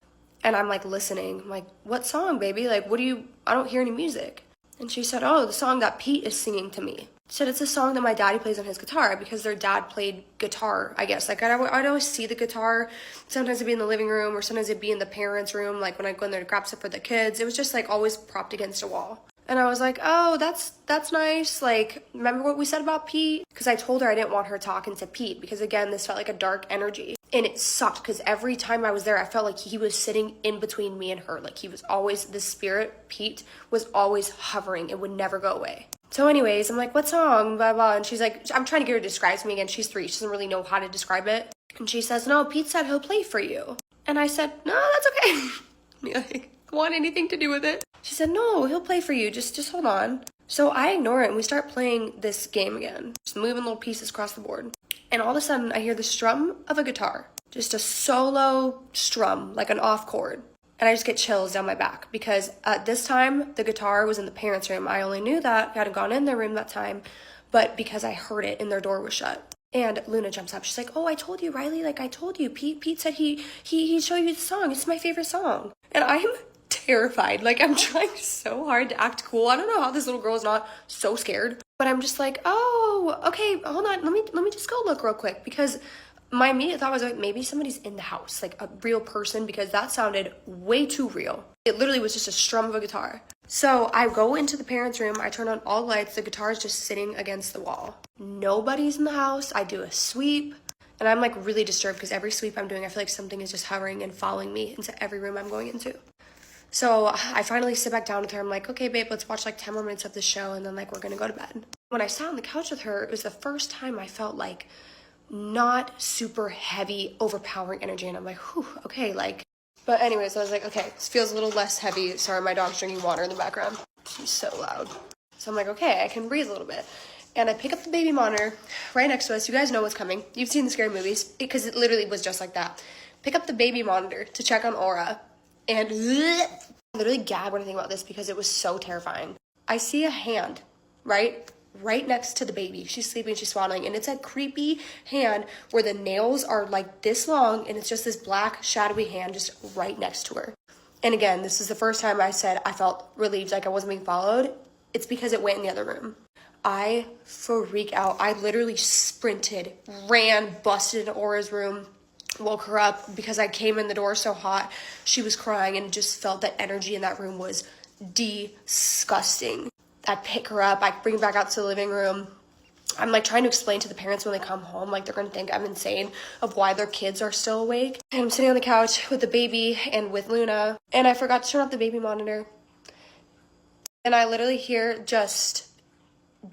And I'm like listening. I'm like, what song, baby? Like, I don't hear any music. And she said, oh, the song that Pete is singing to me. She said, it's a song that my daddy plays on his guitar because their dad played guitar, I guess. Like, I'd always see the guitar. Sometimes it'd be in the living room or sometimes it'd be in the parents' room. Like, when I'd go in there to grab stuff for the kids, it was just like always propped against a wall. And I was like, oh, that's nice. Like, remember what we said about Pete? Because I told her I didn't want her talking to Pete because, again, this felt like a dark energy. And it sucked because every time I was there, I felt like he was sitting in between me and her. Like, he was always, the spirit, Pete, was always hovering. It would never go away. So anyways, I'm like, what song? Blah, blah. And she's like, I'm trying to get her to describe to me again. She's 3. She doesn't really know how to describe it. And she says, no, Pete said he'll play for you. And I said, no, that's okay. Like, want anything to do with it? She said, no, he'll play for you. Just hold on. So I ignore it and we start playing this game again. Just moving little pieces across the board. And all of a sudden I hear the strum of a guitar. Just a solo strum, like an off chord. And I just get chills down my back because at this time the guitar was in the parents' room. I only knew that. I hadn't gone in their room that time, but because I heard it and their door was shut. And Luna jumps up. She's like, oh, I told you, Riley. Like, I told you. Pete said he'd show you the song. It's my favorite song. And I'm terrified. Like, I'm trying so hard to act cool. I don't know how this little girl is not so scared. But I'm just like, oh, okay, hold on. Let me just go look real quick. Because my immediate thought was like, maybe somebody's in the house. Like, a real person. Because that sounded way too real. It literally was just a strum of a guitar. So I go into the parents' room. I turn on all lights. The guitar is just sitting against the wall. Nobody's in the house. I do a sweep. And I'm like really disturbed because every sweep I'm doing, I feel like something is just hovering and following me into every room I'm going into. So I finally sit back down with her. I'm like, okay, babe, let's watch like 10 more minutes of the show and then like we're gonna go to bed. When I sat on the couch with her, it was the first time I felt like not super heavy, overpowering energy. And I'm like, whew, okay, like. But anyways, I was like, okay, this feels a little less heavy. Sorry, my dog's drinking water in the background. She's so loud. So I'm like, okay, I can breathe a little bit. And I pick up the baby monitor right next to us. You guys know what's coming. You've seen the scary movies because it literally was just like that. Pick up the baby monitor to check on Aura. And I literally gagged when I think about this because it was so terrifying. I see a hand, right next to the baby. She's sleeping, she's swaddling, and it's a creepy hand where the nails are like this long, and it's just this black, shadowy hand just right next to her. And again, this is the first time I said I felt relieved, like I wasn't being followed. It's because it went in the other room. I freak out. I literally sprinted, ran, busted into Aura's room, woke her up because I came in the door so hot. She was crying and just felt that energy in that room was disgusting. I pick her up, I bring her back out to the living room. I'm like trying to explain to the parents when they come home, like they're gonna think I'm insane of why their kids are still awake. And I'm sitting on the couch with the baby and with Luna, and I forgot to turn off the baby monitor. And I literally hear just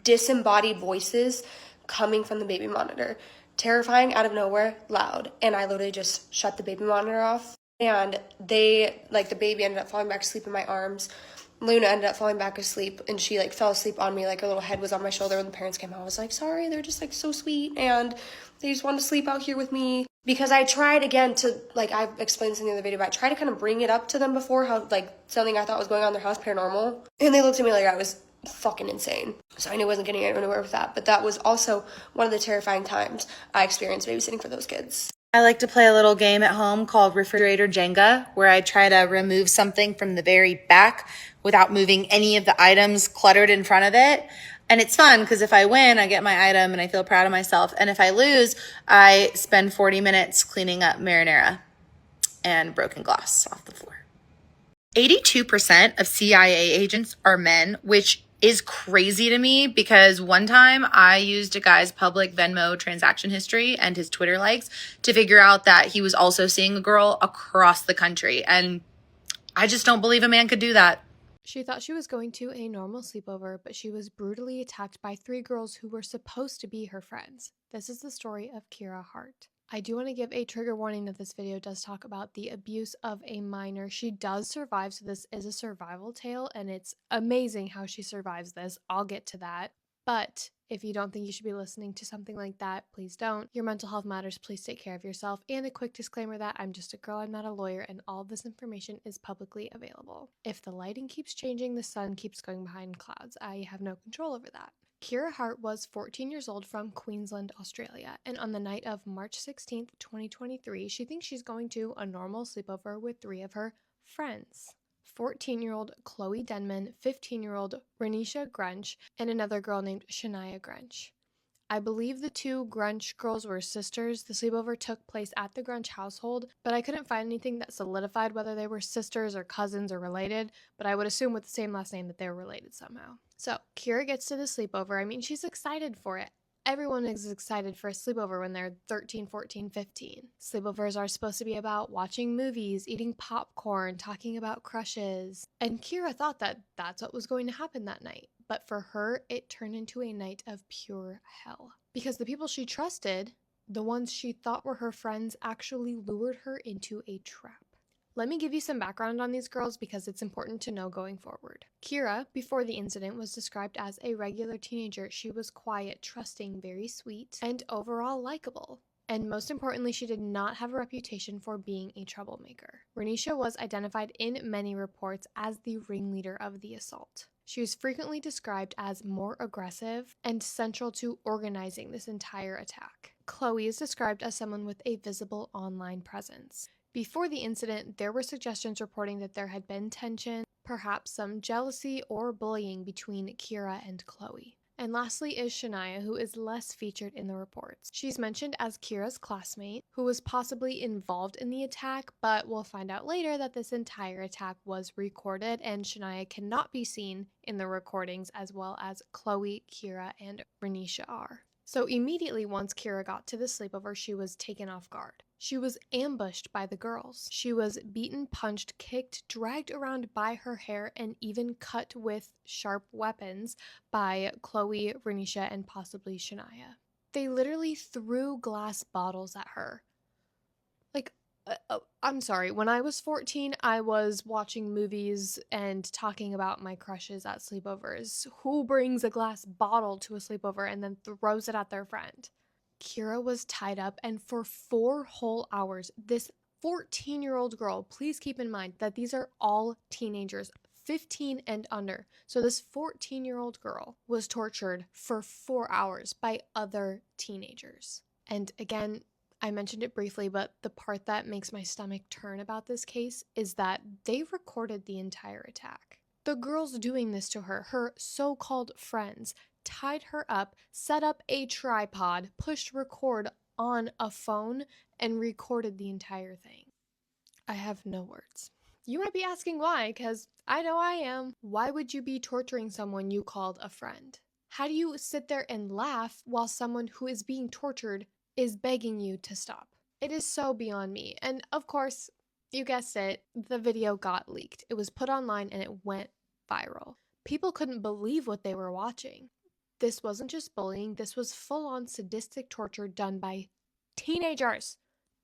disembodied voices coming from the baby monitor. Terrifying, out of nowhere, loud. And I literally just shut the baby monitor off. And the baby ended up falling back asleep in my arms. Luna ended up falling back asleep, and she like fell asleep on me, like her little head was on my shoulder. When the parents came out, I was like, sorry, they're just like so sweet, and they just wanted to sleep out here with me. Because I tried again to, like I've explained this in the other video, but I tried to kind of bring it up to them before, how like something I thought was going on in their house, paranormal. And they looked at me like I was fucking insane. So I knew I wasn't getting anywhere with that. But that was also one of the terrifying times I experienced babysitting for those kids.
I like to play a little game at home called Refrigerator Jenga, where I try to remove something from the very back without moving any of the items cluttered in front of it. And it's fun because if I win, I get my item and I feel proud of myself. And if I lose, I spend 40 minutes cleaning up marinara and broken glass off the floor. 82% of CIA agents are men, which is crazy to me because one time I used a guy's public Venmo transaction history and his Twitter likes to figure out that he was also seeing a girl across the country. And I just don't believe a man could do that.
She thought she was going to a normal sleepover, but she was brutally attacked by 3 girls who were supposed to be her friends. This is the story of Kira Hart. I do want to give a trigger warning that this video does talk about the abuse of a minor. She does survive, so this is a survival tale, and it's amazing how she survives this. I'll get to that. But if you don't think you should be listening to something like that, please don't. Your mental health matters. Please take care of yourself. And a quick disclaimer that I'm just a girl, I'm not a lawyer, and all of this information is publicly available. If the lighting keeps changing, the sun keeps going behind clouds. I have no control over that. Kira Hart was 14 years old from Queensland, Australia, and on the night of March 16th, 2023, she thinks she's going to a normal sleepover with 3 of her friends. 14-year-old Chloe Denman, 15-year-old Renisha Grunch, and another girl named Shania Grunch. I believe the 2 Grunch girls were sisters. The sleepover took place at the Grunch household, but I couldn't find anything that solidified whether they were sisters or cousins or related, but I would assume with the same last name that they were related somehow. So, Kira gets to the sleepover. I mean, she's excited for it. Everyone is excited for a sleepover when they're 13, 14, 15. Sleepovers are supposed to be about watching movies, eating popcorn, talking about crushes. And Kira thought that that's what was going to happen that night. But for her, it turned into a night of pure hell. Because the people she trusted, the ones she thought were her friends, actually lured her into a trap. Let me give you some background on these girls because it's important to know going forward. Kira, before the incident, was described as a regular teenager. She was quiet, trusting, very sweet, and overall likable. And most importantly, she did not have a reputation for being a troublemaker. Renisha was identified in many reports as the ringleader of the assault. She was frequently described as more aggressive and central to organizing this entire attack. Chloe is described as someone with a visible online presence. Before the incident, there were suggestions reporting that there had been tension, perhaps some jealousy or bullying between Kira and Chloe. And lastly is Shania, who is less featured in the reports. She's mentioned as Kira's classmate, who was possibly involved in the attack, but we'll find out later that this entire attack was recorded and Shania cannot be seen in the recordings as well as Chloe, Kira, and Renisha are. So immediately once Kira got to the sleepover, she was taken off guard. She was ambushed by the girls. She was beaten, punched, kicked, dragged around by her hair, and even cut with sharp weapons by Chloe, Renisha, and possibly Shania. They literally threw glass bottles at her. I'm sorry, when I was 14, I was watching movies and talking about my crushes at sleepovers. Who brings a glass bottle to a sleepover and then throws it at their friend? Kira was tied up, and for 4 whole hours, this 14-year-old girl, please keep in mind that these are all teenagers, 15 and under. So this 14-year-old girl was tortured for 4 hours by other teenagers. And again, I mentioned it briefly, but the part that makes my stomach turn about this case is that they recorded the entire attack. The girls doing this to her, her so-called friends, tied her up, set up a tripod, pushed record on a phone, and recorded the entire thing. I have no words. You might be asking why, because I know I am. Why would you be torturing someone you called a friend? How do you sit there and laugh while someone who is being tortured is begging you to stop? It is so beyond me. And of course, you guessed it, the video got leaked. It was put online and it went viral. People couldn't believe what they were watching. This wasn't just bullying, this was full-on sadistic torture done by teenagers.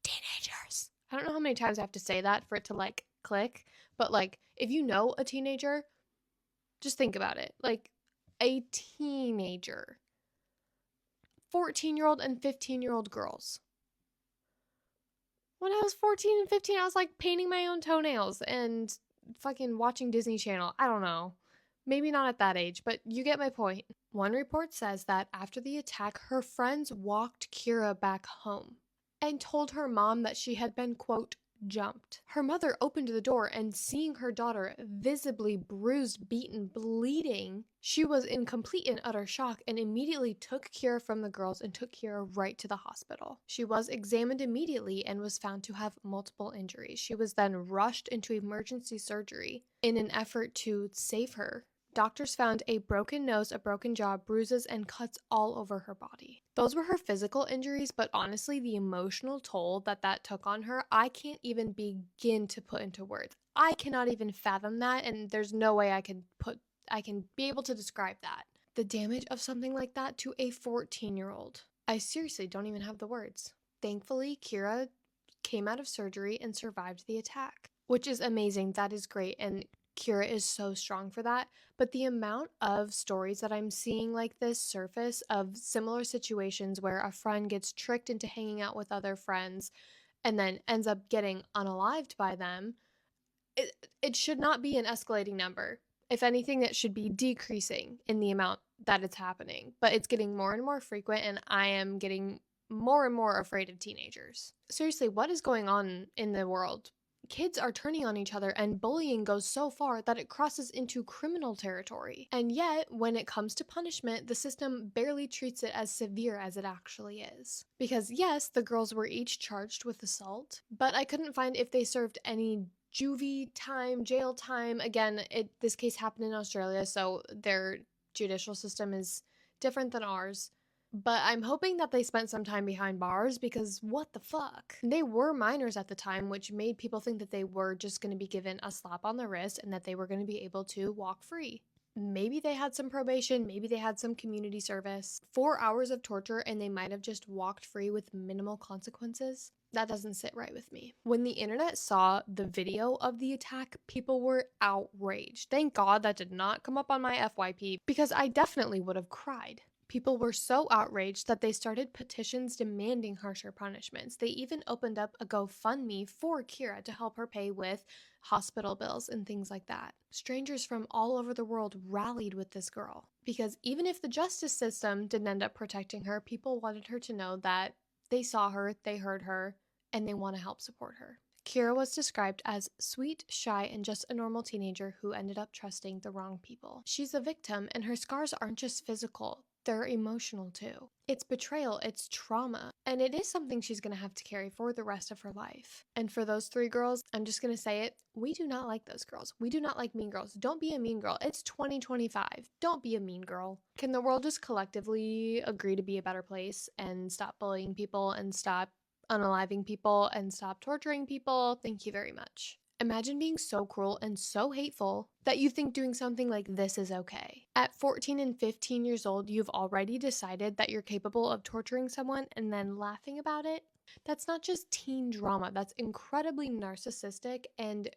Teenagers. I don't know how many times I have to say that for it to click, but if you know a teenager, just think about it. A teenager. 14-year-old and 15-year-old girls. When I was 14 and 15, I was painting my own toenails and fucking watching Disney Channel. I don't know. Maybe not at that age, but you get my point. One report says that after the attack, her friends walked Kira back home and told her mom that she had been, quote, jumped. Her mother opened the door and seeing her daughter visibly bruised, beaten, bleeding, she was in complete and utter shock and immediately took Kira from the girls and took Kira right to the hospital. She was examined immediately and was found to have multiple injuries. She was then rushed into emergency surgery in an effort to save her Doctors found a broken nose, a broken jaw, bruises, and cuts all over her body. Those were her physical injuries, but honestly, the emotional toll that took on her, I can't even begin to put into words. I cannot even fathom that, and there's no way I can be able to describe that. The damage of something like that to a 14-year-old. I seriously don't even have the words. Thankfully, Kira came out of surgery and survived the attack, which is amazing. That is great, and Kira is so strong for that. But the amount of stories that I'm seeing like this surface of similar situations where a friend gets tricked into hanging out with other friends and then ends up getting unalived by them, it should not be an escalating number. If anything, it should be decreasing in the amount that it's happening. But it's getting more and more frequent, and I am getting more and more afraid of teenagers. Seriously, what is going on in the world? Kids are turning on each other, and bullying goes so far that it crosses into criminal territory. And yet, when it comes to punishment, the system barely treats it as severe as it actually is. Because yes, the girls were each charged with assault, but I couldn't find if they served any juvie time, jail time. Again, this case happened in Australia, so their judicial system is different than ours. But I'm hoping that they spent some time behind bars, because what the fuck? They were minors at the time, which made people think that they were just going to be given a slap on the wrist and that they were going to be able to walk free. Maybe they had some probation, maybe they had some community service. 4 hours of torture and they might have just walked free with minimal consequences. That doesn't sit right with me. When the internet saw the video of the attack, people were outraged. Thank God that did not come up on my FYP, because I definitely would have cried. People were so outraged that they started petitions demanding harsher punishments. They even opened up a GoFundMe for Kira to help her pay with hospital bills and things like that. Strangers from all over the world rallied with this girl, because even if the justice system didn't end up protecting her, people wanted her to know that they saw her, they heard her, and they want to help support her. Kira was described as sweet, shy, and just a normal teenager who ended up trusting the wrong people. She's a victim, and her scars aren't just physical. They're emotional too. It's betrayal, it's trauma, and it is something she's going to have to carry for the rest of her life. And for those 3 girls, I'm just going to say it, we do not like those girls. We do not like mean girls. Don't be a mean girl. It's 2025. Don't be a mean girl. Can the world just collectively agree to be a better place and stop bullying people and stop unaliving people and stop torturing people? Thank you very much. Imagine being so cruel and so hateful that you think doing something like this is okay. At 14 and 15 years old, you've already decided that you're capable of torturing someone and then laughing about it. That's not just teen drama, that's incredibly narcissistic and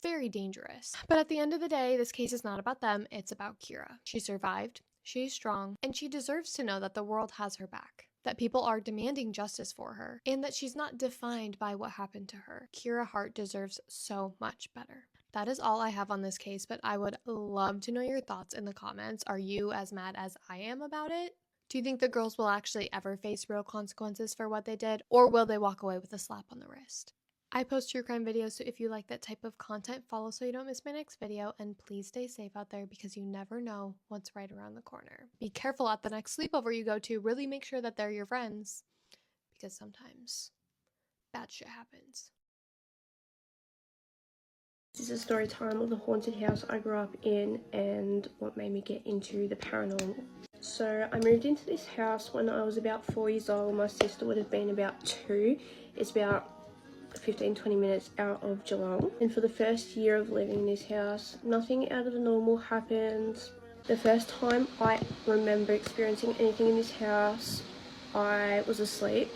very dangerous. But at the end of the day, this case is not about them, it's about Kira. She survived, she's strong, and she deserves to know that the world has her back, that people are demanding justice for her, and that she's not defined by what happened to her. Kira Hart deserves so much better. That is all I have on this case, but I would love to know your thoughts in the comments. Are you as mad as I am about it? Do you think the girls will actually ever face real consequences for what they did, or will they walk away with a slap on the wrist? I post true crime videos, so if you like that type of content, follow so you don't miss my next video, and please stay safe out there because you never know what's right around the corner. Be careful at the next sleepover you go to. Really make sure that they're your friends, because sometimes bad shit happens.
This is a story time of the haunted house I grew up in and what made me get into the paranormal. So I moved into this house when I was about 4 years old. My sister would have been about 2. It's about 15-20 minutes out of Geelong, and for the first year of living in this house, nothing out of the normal happened. The first time I remember experiencing anything in this house, I was asleep.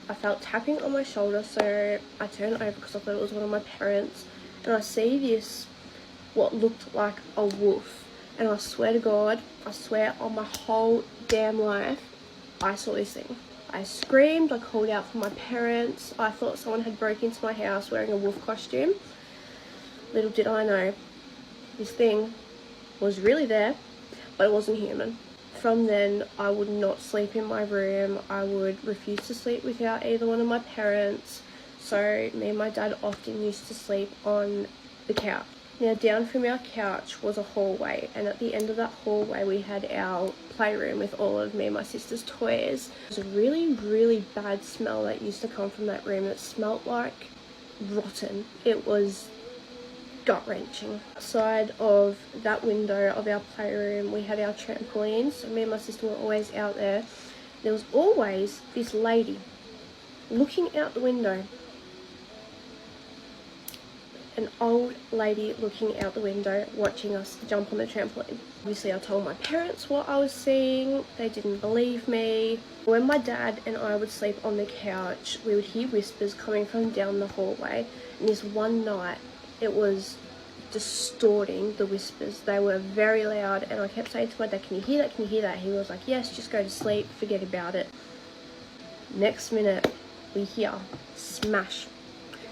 I felt tapping on my shoulder, so I turned over because I thought it was one of my parents, and I see this, what looked like a wolf, and I swear to God, I swear on my whole damn life, I saw this thing. I screamed, I called out for my parents. I thought someone had broken into my house wearing a wolf costume. Little did I know, this thing was really there, but it wasn't human. From then, I would not sleep in my room. I would refuse to sleep without either one of my parents. So me and my dad often used to sleep on the couch. Now, down from our couch was a hallway, and at the end of that hallway we had our playroom with all of me and my sister's toys. There was a really, really bad smell that used to come from that room. It smelled like rotten. It was gut-wrenching. Outside of that window of our playroom, we had our trampolines. So me and my sister were always out there. There was always this lady looking out the window. An old lady looking out the window watching us jump on the trampoline. Obviously I told my parents what I was seeing. They didn't believe me. When my dad and I would sleep on the couch, we would hear whispers coming from down the hallway, and this one night it was distorting the whispers. They were very loud, and I kept saying to my dad, "Can you hear that? Can you hear that?" He was like, "Yes, just go to sleep, forget about it." Next minute we hear smash,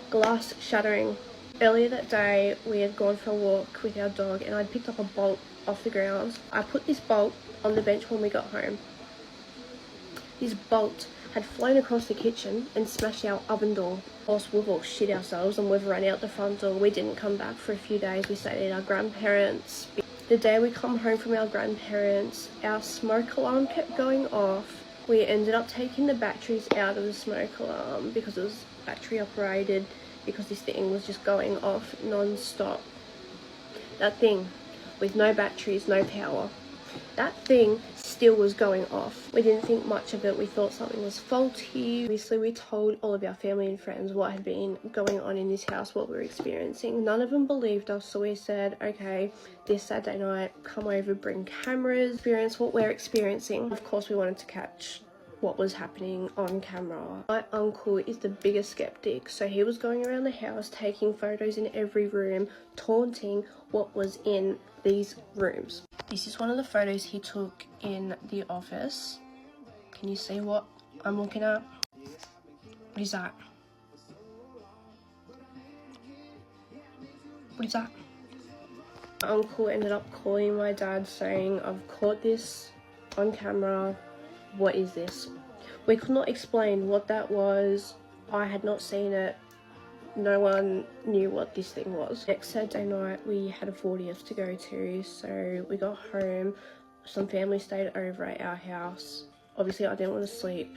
glass shattering. Earlier that day, we had gone for a walk with our dog, and I'd picked up a bolt off the ground. I put this bolt on the bench when we got home. This bolt had flown across the kitchen and smashed our oven door. Of course, we've all shit ourselves and we've run out the front door. We didn't come back for a few days. We stayed at our grandparents'. The day we come home from our grandparents', our smoke alarm kept going off. We ended up taking the batteries out of the smoke alarm because it was battery operated, because this thing was just going off non-stop. That thing with no batteries, no power, that thing still was going off. We didn't think much of it. We thought something was faulty. Obviously we told all of our family and friends what had been going on in this house, what we were experiencing. None of them believed us, so we said, okay, this Saturday night, come over, bring cameras, experience what we're experiencing. Of course we wanted to catch what was happening on camera. My uncle is the biggest skeptic, so he was going around the house taking photos in every room, taunting what was in these rooms. This is one of the photos he took in the office. Can you see what I'm looking at? What is that? What is that? My uncle ended up calling my dad saying, "I've caught this on camera. What is this?" We could not explain what that was. I had not seen it. No one knew what this thing was. Next Saturday night we had a 40th to go to, so we got home. Some family stayed over at our house. Obviously I didn't want to sleep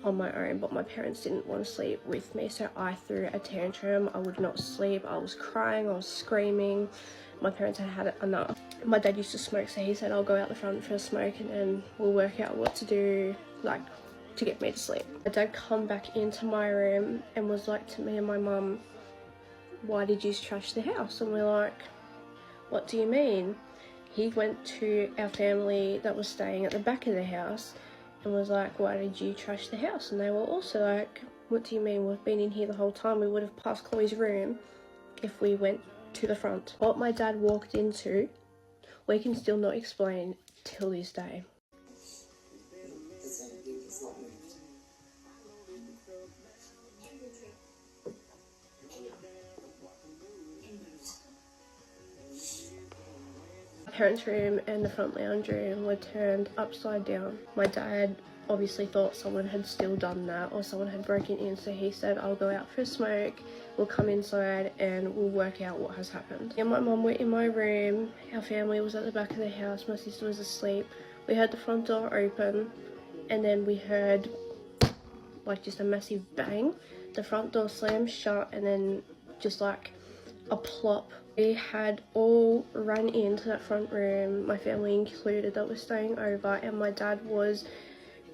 on my own, but my parents didn't want to sleep with me, so I threw a tantrum. I would not sleep. I was crying, I was screaming. My parents had had enough. My dad used to smoke, so he said, "I'll go out the front for a smoke and then we'll work out what to do, like, to get me to sleep." My dad come back into my room and was like to me and my mum, "Why did you trash the house?" And we're like, "What do you mean?" He went to our family that was staying at the back of the house and was like, "Why did you trash the house?" And they were also like, "What do you mean? We've been in here the whole time. We would have passed Chloe's room if we went to the front." What my dad walked into, we can still not explain till this day. My parents' room and the front lounge room were turned upside down. My dad obviously thought someone had still done that or someone had broken in, so he said, "I'll go out for a smoke, we'll come inside and we'll work out what has happened." Me and my mum were in my room, our family was at the back of the house, my sister was asleep. We heard the front door open and then we heard like just a massive bang. The front door slammed shut and then just like a plop. We had all run into that front room, my family included, that was staying over, and my dad was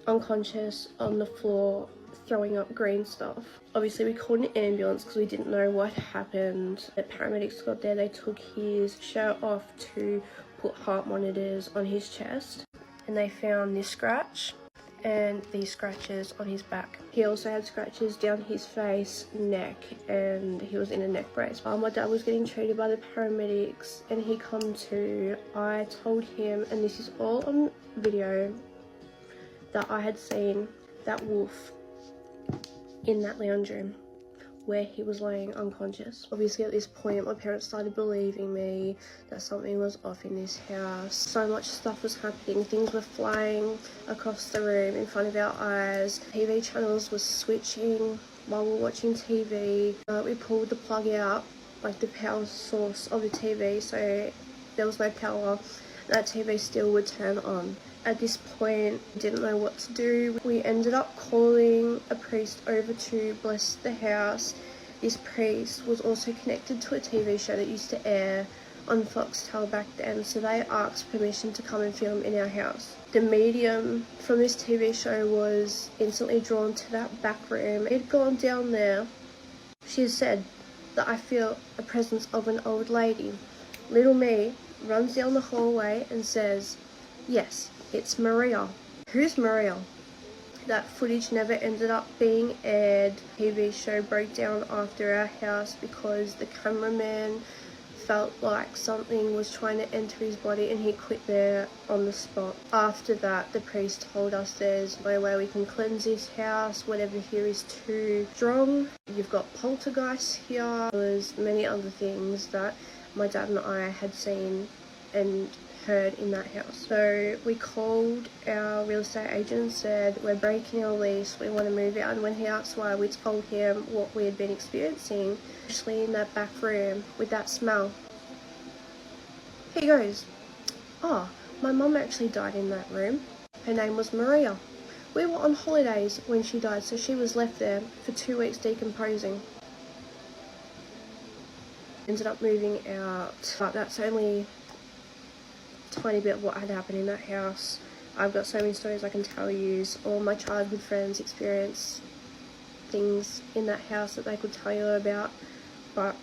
unconscious on the floor throwing up green stuff. Obviously we called an ambulance because we didn't know what happened. The paramedics got there, they took his shirt off to put heart monitors on his chest, and they found this scratch and these scratches on his back. He also had scratches down his face, neck, and he was in a neck brace. While my dad was getting treated by the paramedics and he come to, I told him, and this is all on video, that I had seen that wolf in that lounge room where he was laying unconscious. Obviously at this point my parents started believing me that something was off in this house. So much stuff was happening, things were flying across the room in front of our eyes. TV channels were switching while we were watching TV. We pulled the plug out, like the power source of the TV, so there was no power. That TV still would turn on. At this point, we didn't know what to do. We ended up calling a priest over to bless the house, this priest was also connected to a TV show that used to air on Foxtel back then, so they asked permission to come and film in our house. The medium from this TV show was instantly drawn to that back room. It had gone down there. She has said that I feel a presence of an old lady. Little me runs down the hallway and says, yes, it's Maria. Who's Maria? That footage never ended up being aired. TV show broke down after our house because the cameraman felt like something was trying to enter his body and he quit there on the spot. After that, the priest told us there's no way we can cleanse this house, whatever here is too strong. You've got poltergeists here. There was many other things that my dad and I had seen and heard in that house. So we called our real estate agent and said, we're breaking our lease, we want to move out. And when he asked why, we told him what we had been experiencing, especially in that back room with that smell. He goes, oh, my mum actually died in that room. Her name was Maria. We were on holidays when she died, so she was left there for 2 weeks decomposing. Ended up moving out, but that's only a tiny bit of what had happened in that house. I've got so many stories I can tell you. All my childhood friends experienced things in that house that they could tell you about, but